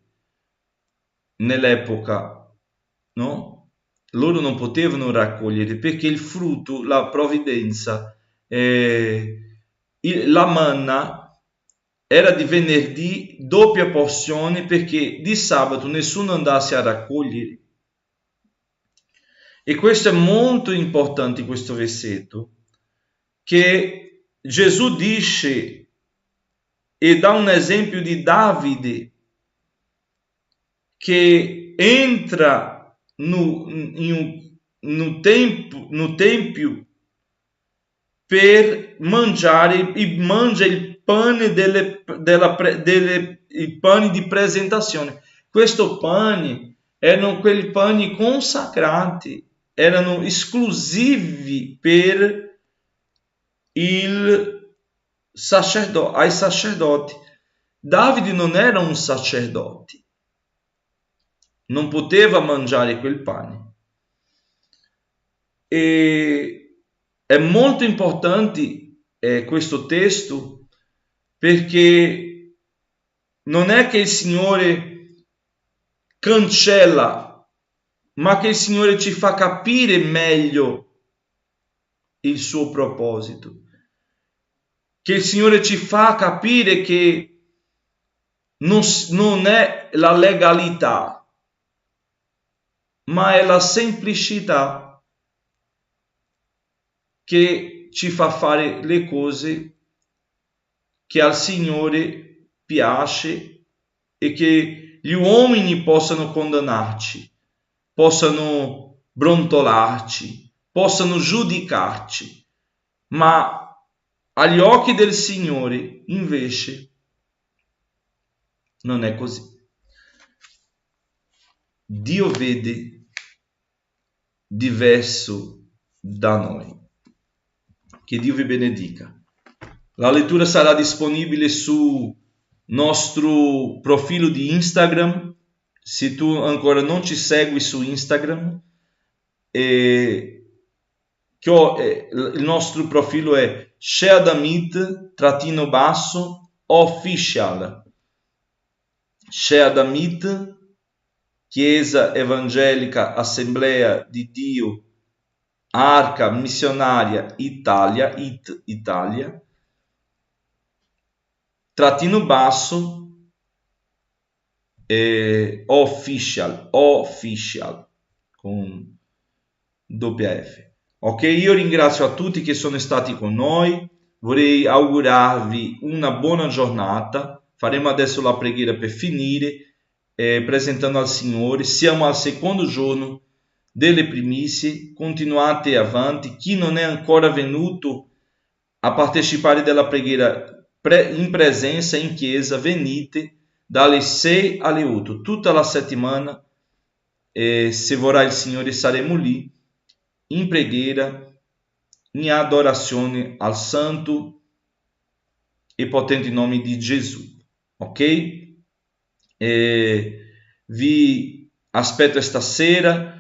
Speaker 3: nell'epoca, no? Loro non potevano raccogliere perché il frutto, la provvidenza, la manna era di venerdì, doppia porzione, perché di sabato nessuno andasse a raccogliere. E questo è molto importante, questo versetto, che Gesù dice e dà un esempio di Davide che entra no tempio per mangiare e mangia il pane i pani di presentazione. Questo pane erano quelli pani consacrati, erano esclusivi per ai sacerdoti. Davide non era un sacerdote, non poteva mangiare quel pane. E è molto importante questo testo, perché non è che il Signore cancella, ma che il Signore ci fa capire meglio il suo proposito, che il Signore ci fa capire che non è la legalità, ma è la semplicità che ci fa fare le cose che al Signore piace e che gli uomini possano condannarci, possano brontolarci, possano giudicarci, ma agli occhi del Signore invece non è così. Dio vede diverso da noi. Che Dio vi benedica. La lettura sarà disponibile su nostro profilo di Instagram. Se tu ancora non ci segui su Instagram, il nostro profilo è Sheadamit_official. Sheadamit, Chiesa Evangelica Assemblea di Dio Arca Missionaria Italia, Italia, _official con doppia F. Ok, io ringrazio a tutti che sono stati con noi, vorrei augurarvi una buona giornata. Faremo adesso la preghiera per finire, presentando al Signore. Siamo al secondo giorno delle primizie, continuate avanti. Chi non è ancora venuto a partecipare della preghiera in presenza in chiesa, venite dalle 6 alle 8 tutta la settimana, e se vorrà il Signore saremo lì in preghiera, in adorazione al santo e potente nome di Gesù. Ok? Vi aspetto stasera.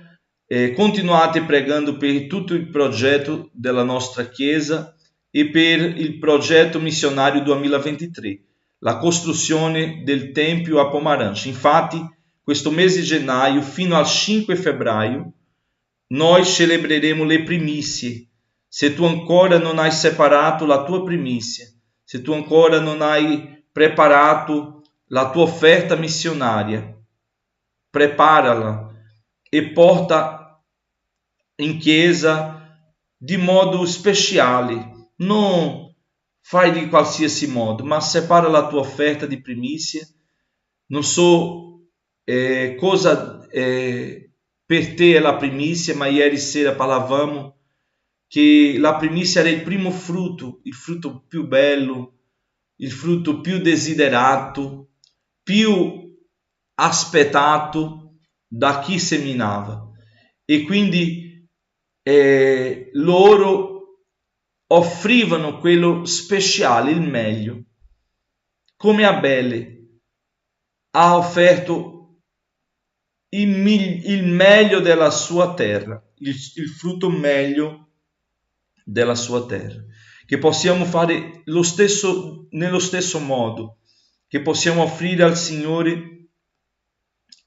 Speaker 3: Continuate pregando per tutto il progetto della nostra Chiesa e per il progetto missionario 2023, la costruzione del Tempio a Pomaranci. Infatti, questo mese di gennaio fino al 5 febbraio, noi celebreremo le primizie. Se tu ancora non hai separato la tua primizia, se tu ancora non hai preparato la tua offerta missionaria, preparala e porta in chiesa di modo speciale. Non fai di qualsiasi modo, ma separa la tua offerta di primizia. Non so cosa per te è la primizia, ma ieri sera parlavamo che la primizia era il primo frutto, il frutto più bello, il frutto più desiderato, più aspettato da chi seminava. E quindi loro offrivano quello speciale, il meglio. Come Abele ha offerto il meglio della sua terra, il frutto meglio della sua terra. Che possiamo fare nello stesso modo, che possiamo offrire al Signore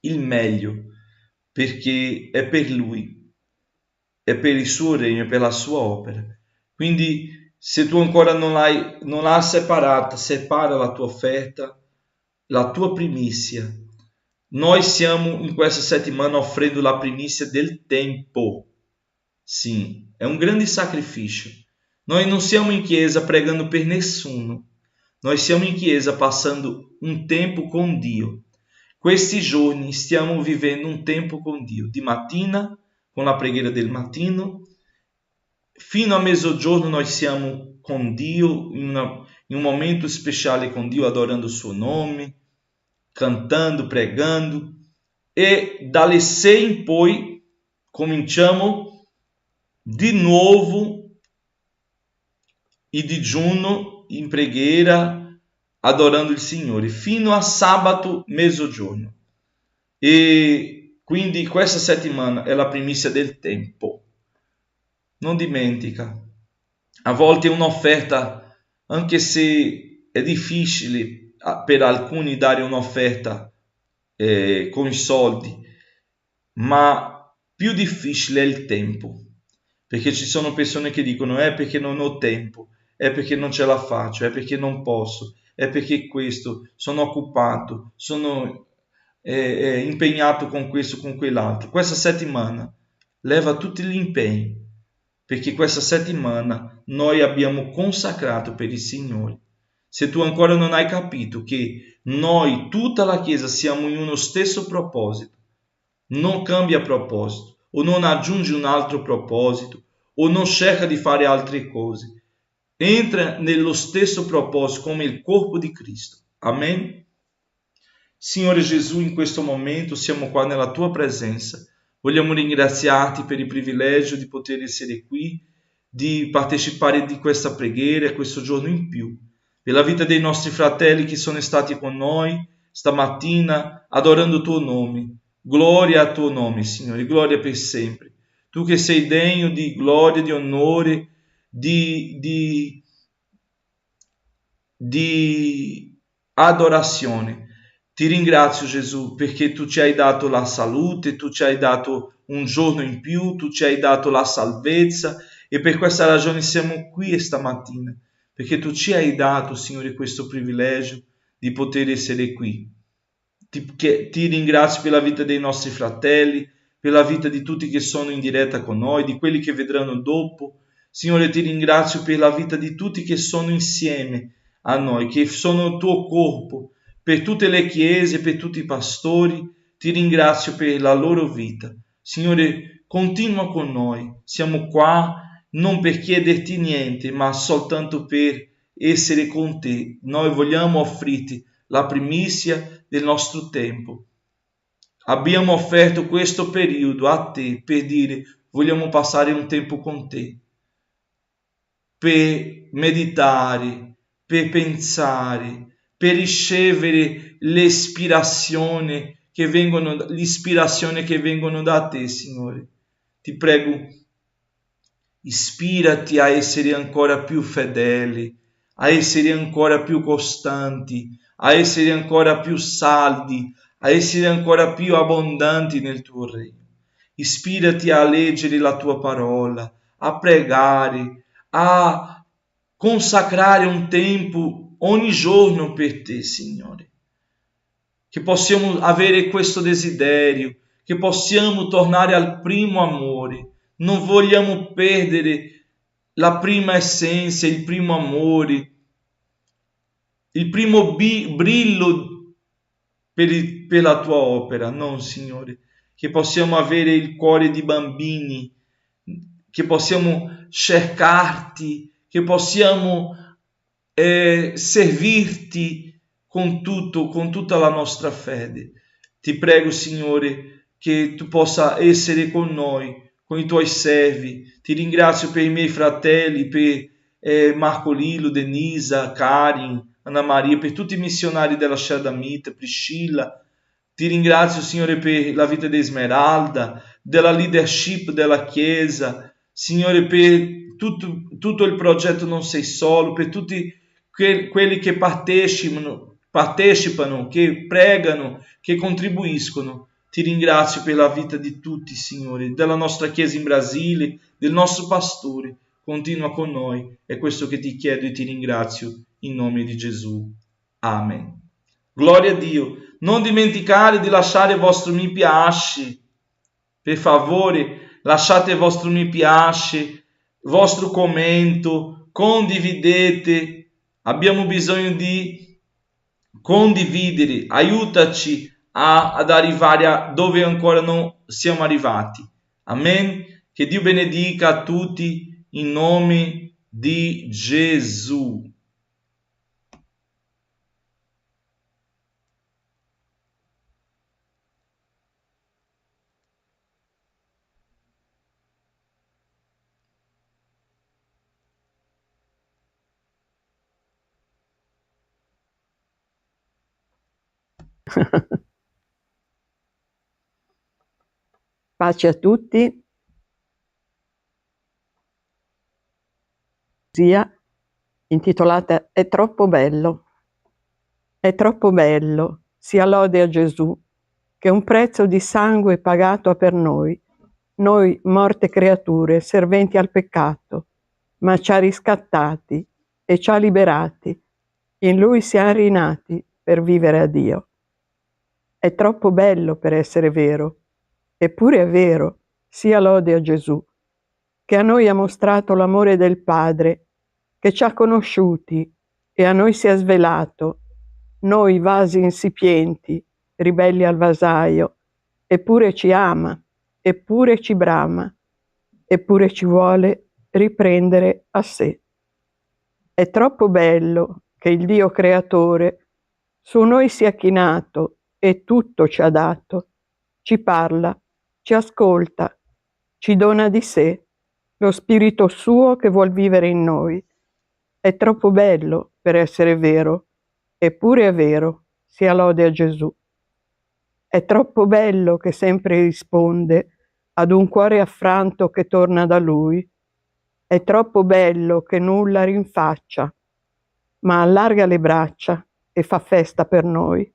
Speaker 3: il meglio, perché è per Lui, è per il suo regno, è per la sua opera. Quindi se tu ancora non l'hai separata, separa la tua offerta, la tua primizia. Noi siamo in questa settimana offrendo la primizia del tempo. Sì, è un grande sacrificio. Noi non siamo in chiesa pregando per nessuno. Noi siamo in chiesa passando un tempo con Dio. Questi giorni stiamo vivendo un tempo con Dio. Di mattina, con la preghiera del mattino, fino a mezzogiorno noi siamo con Dio, in un momento speciale con Dio, adorando il suo nome, cantando, pregando. E dalle 6 in poi cominciamo di nuovo il digiuno in preghiera, adorando il Signore, fino a sabato mezzogiorno. E quindi questa settimana è la primizia del tempo. Non dimentica, a volte un'offerta, anche se è difficile per alcuni dare un'offerta con i soldi, ma più difficile è il tempo, perché ci sono persone che dicono è perché non ho tempo, è perché non ce la faccio, è perché non posso, è perché questo, sono occupato, sono impegnato con questo, con quell'altro. Questa settimana leva tutti gli impegni, perché questa settimana noi abbiamo consacrato per il Signore. Se tu ancora non hai capito che noi, tutta la Chiesa, siamo in uno stesso proposito, non cambia proposito, o non aggiungi un altro proposito, o non cerca di fare altre cose. Entra nello stesso proposito come il corpo di Cristo. Amen? Signore Gesù, in questo momento siamo qua nella tua presenza. Vogliamo ringraziarti per il privilegio di poter essere qui, di partecipare di questa preghiera, questo giorno in più, per la vita dei nostri fratelli che sono stati con noi stamattina adorando il tuo nome. Gloria al tuo nome, Signore, gloria per sempre. Tu che sei degno di gloria, di onore, di adorazione. Ti ringrazio Gesù perché tu ci hai dato la salute, tu ci hai dato un giorno in più, tu ci hai dato la salvezza e per questa ragione siamo qui stamattina, perché tu ci hai dato, Signore, questo privilegio di poter essere qui. Ti ringrazio per la vita dei nostri fratelli, per la vita di tutti che sono in diretta con noi, di quelli che vedranno dopo. Signore, ti ringrazio per la vita di tutti che sono insieme a noi, che sono il tuo corpo, per tutte le chiese, per tutti i pastori. Ti ringrazio per la loro vita. Signore, continua con noi. Siamo qua non per chiederti niente, ma soltanto per essere con te. Noi vogliamo offrirti la primizia del nostro tempo. Abbiamo offerto questo periodo a te per dire vogliamo passare un tempo con te, per meditare, per pensare, per ricevere l'ispirazione che vengono da te, Signore. Ti prego, ispirati a essere ancora più fedeli, a essere ancora più costanti, a essere ancora più saldi, a essere ancora più abbondanti nel tuo regno. Ispirati a leggere la tua parola, a pregare, a consacrare un tempo ogni giorno per te, Signore. Che possiamo avere questo desiderio, che possiamo tornare al primo amore. Non vogliamo perdere la prima essenza, il primo amore, il primo brillo per la tua opera. No, Signore, che possiamo avere il cuore di bambini, che possiamo cercarti, che possiamo servirti con tutto, con tutta la nostra fede. Ti prego, Signore, che tu possa essere con noi, con i tuoi servi. Ti ringrazio per i miei fratelli, per Marco Lilo, Denisa, Karin, Anna Maria, per tutti i missionari della Shadamita, Priscilla. Ti ringrazio, Signore, per la vita di Esmeralda, della leadership della Chiesa, Signore, per tutto il progetto Non Sei Solo, per tutti quelli che partecipano, che pregano, che contribuiscono. Ti ringrazio per la vita di tutti, Signore, della nostra Chiesa in Brasile, del nostro pastore. Continua con noi, è questo che ti chiedo e ti ringrazio in nome di Gesù. Amen. Gloria a Dio. Non dimenticare di lasciare il vostro mi piace. Per favore, lasciate il vostro mi piace, il vostro commento, condividete. Abbiamo bisogno di condividere. Aiutaci ad arrivare a dove ancora non siamo arrivati. Amen. Che Dio benedica a tutti in nome di Gesù.
Speaker 4: Pace a tutti. Sia intitolata È troppo bello. È troppo bello, sia lode a Gesù, che un prezzo di sangue pagato ha per noi morte creature, serventi al peccato, ma ci ha riscattati e ci ha liberati. In Lui siamo rinati per vivere a Dio. È troppo bello per essere vero, eppure è vero, sia lode a Gesù, che a noi ha mostrato l'amore del Padre, che ci ha conosciuti e a noi si è svelato, noi vasi insipienti, ribelli al vasaio, eppure ci ama, eppure ci brama, eppure ci vuole riprendere a sé. È troppo bello che il Dio creatore su noi sia chinato e tutto ci ha dato, ci parla, ci ascolta, ci dona di sé, lo spirito suo che vuol vivere in noi. È troppo bello per essere vero, eppure è vero, sia lode a Gesù. È troppo bello che sempre risponde ad un cuore affranto che torna da Lui. È troppo bello che nulla rinfaccia, ma allarga le braccia e fa festa per noi.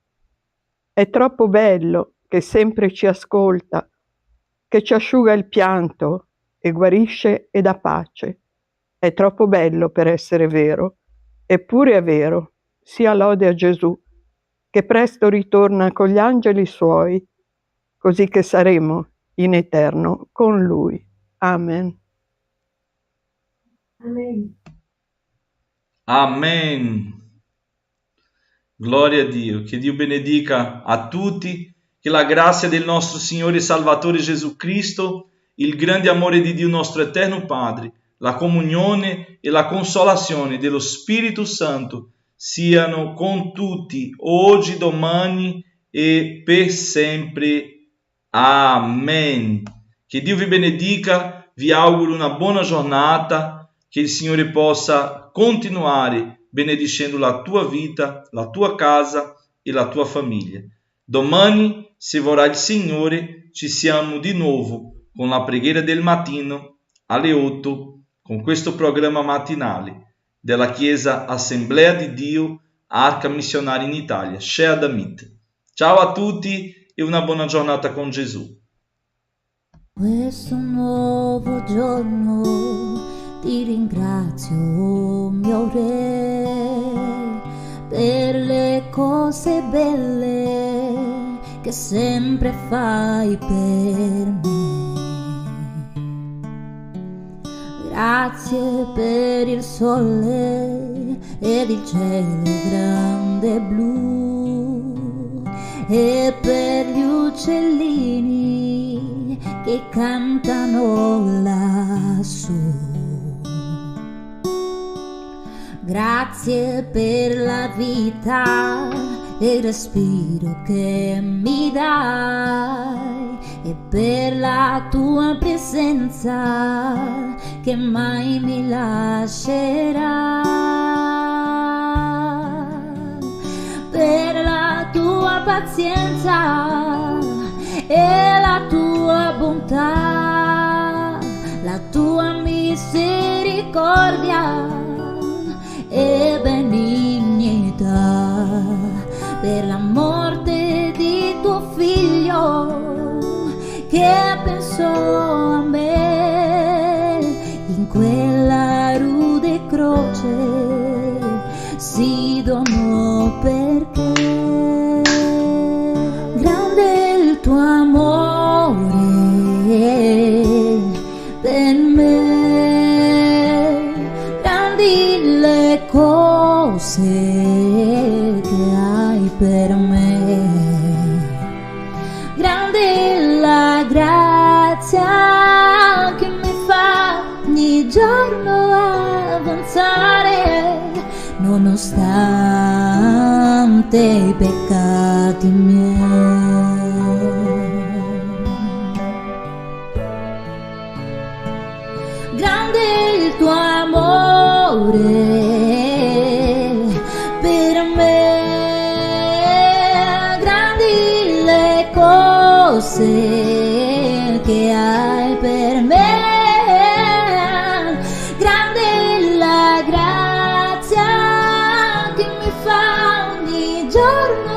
Speaker 4: È troppo bello che sempre ci ascolta, che ci asciuga il pianto e guarisce e dà pace. È troppo bello per essere vero, eppure è vero, sia lode a Gesù, che presto ritorna con gli angeli suoi, così che saremo in eterno con Lui. Amen.
Speaker 5: Amen.
Speaker 3: Amen. Gloria a Dio. Che Dio benedica a tutti, che la grazia del nostro Signore e Salvatore Gesù Cristo, il grande amore di Dio nostro eterno Padre, la comunione e la consolazione dello Spirito Santo siano con tutti, oggi, domani e per sempre. Amen. Che Dio vi benedica, vi auguro una buona giornata, che il Signore possa continuare benedicendo la tua vita, la tua casa e la tua famiglia. Domani, se vorrà il Signore, ci siamo di nuovo con la preghiera del mattino alle 8, con questo programma mattinale della Chiesa Assemblea di Dio Arca Missionaria in Italia, Shea Damit. Ciao a tutti e una buona giornata con Gesù.
Speaker 5: Questo nuovo giorno ti ringrazio, mio Re, per le cose belle che sempre fai per me. Grazie per il sole ed il cielo grande blu e per gli uccellini che cantano lassù. Grazie per la vita e il respiro che mi dai e per la tua presenza che mai mi lascerà. Per la tua pazienza e la tua bontà, la tua misericordia e benignità, per la morte di tuo figlio che pensò a me in quella rude croce, si donò perché. Grande è il tuo amore per me, grandi le cose che hai per me, grande è la grazia che mi fa ogni giorno avanzare nonostante i peccati miei. Grande è il tuo amore per me, grandi le cose che hai per me, grande è la grazia che mi fa ogni giorno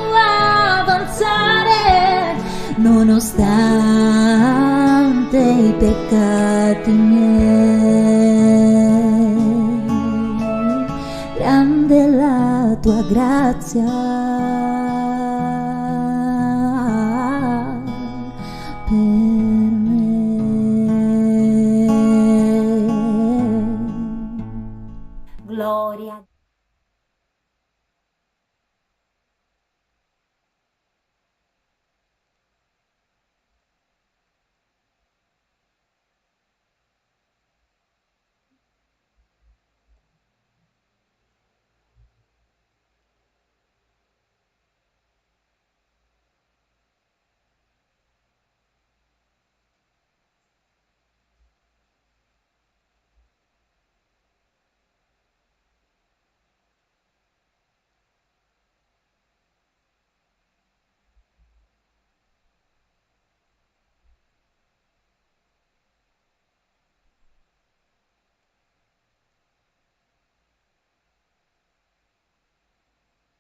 Speaker 5: avanzare nonostante i peccati miei. Grande è la tua grazia.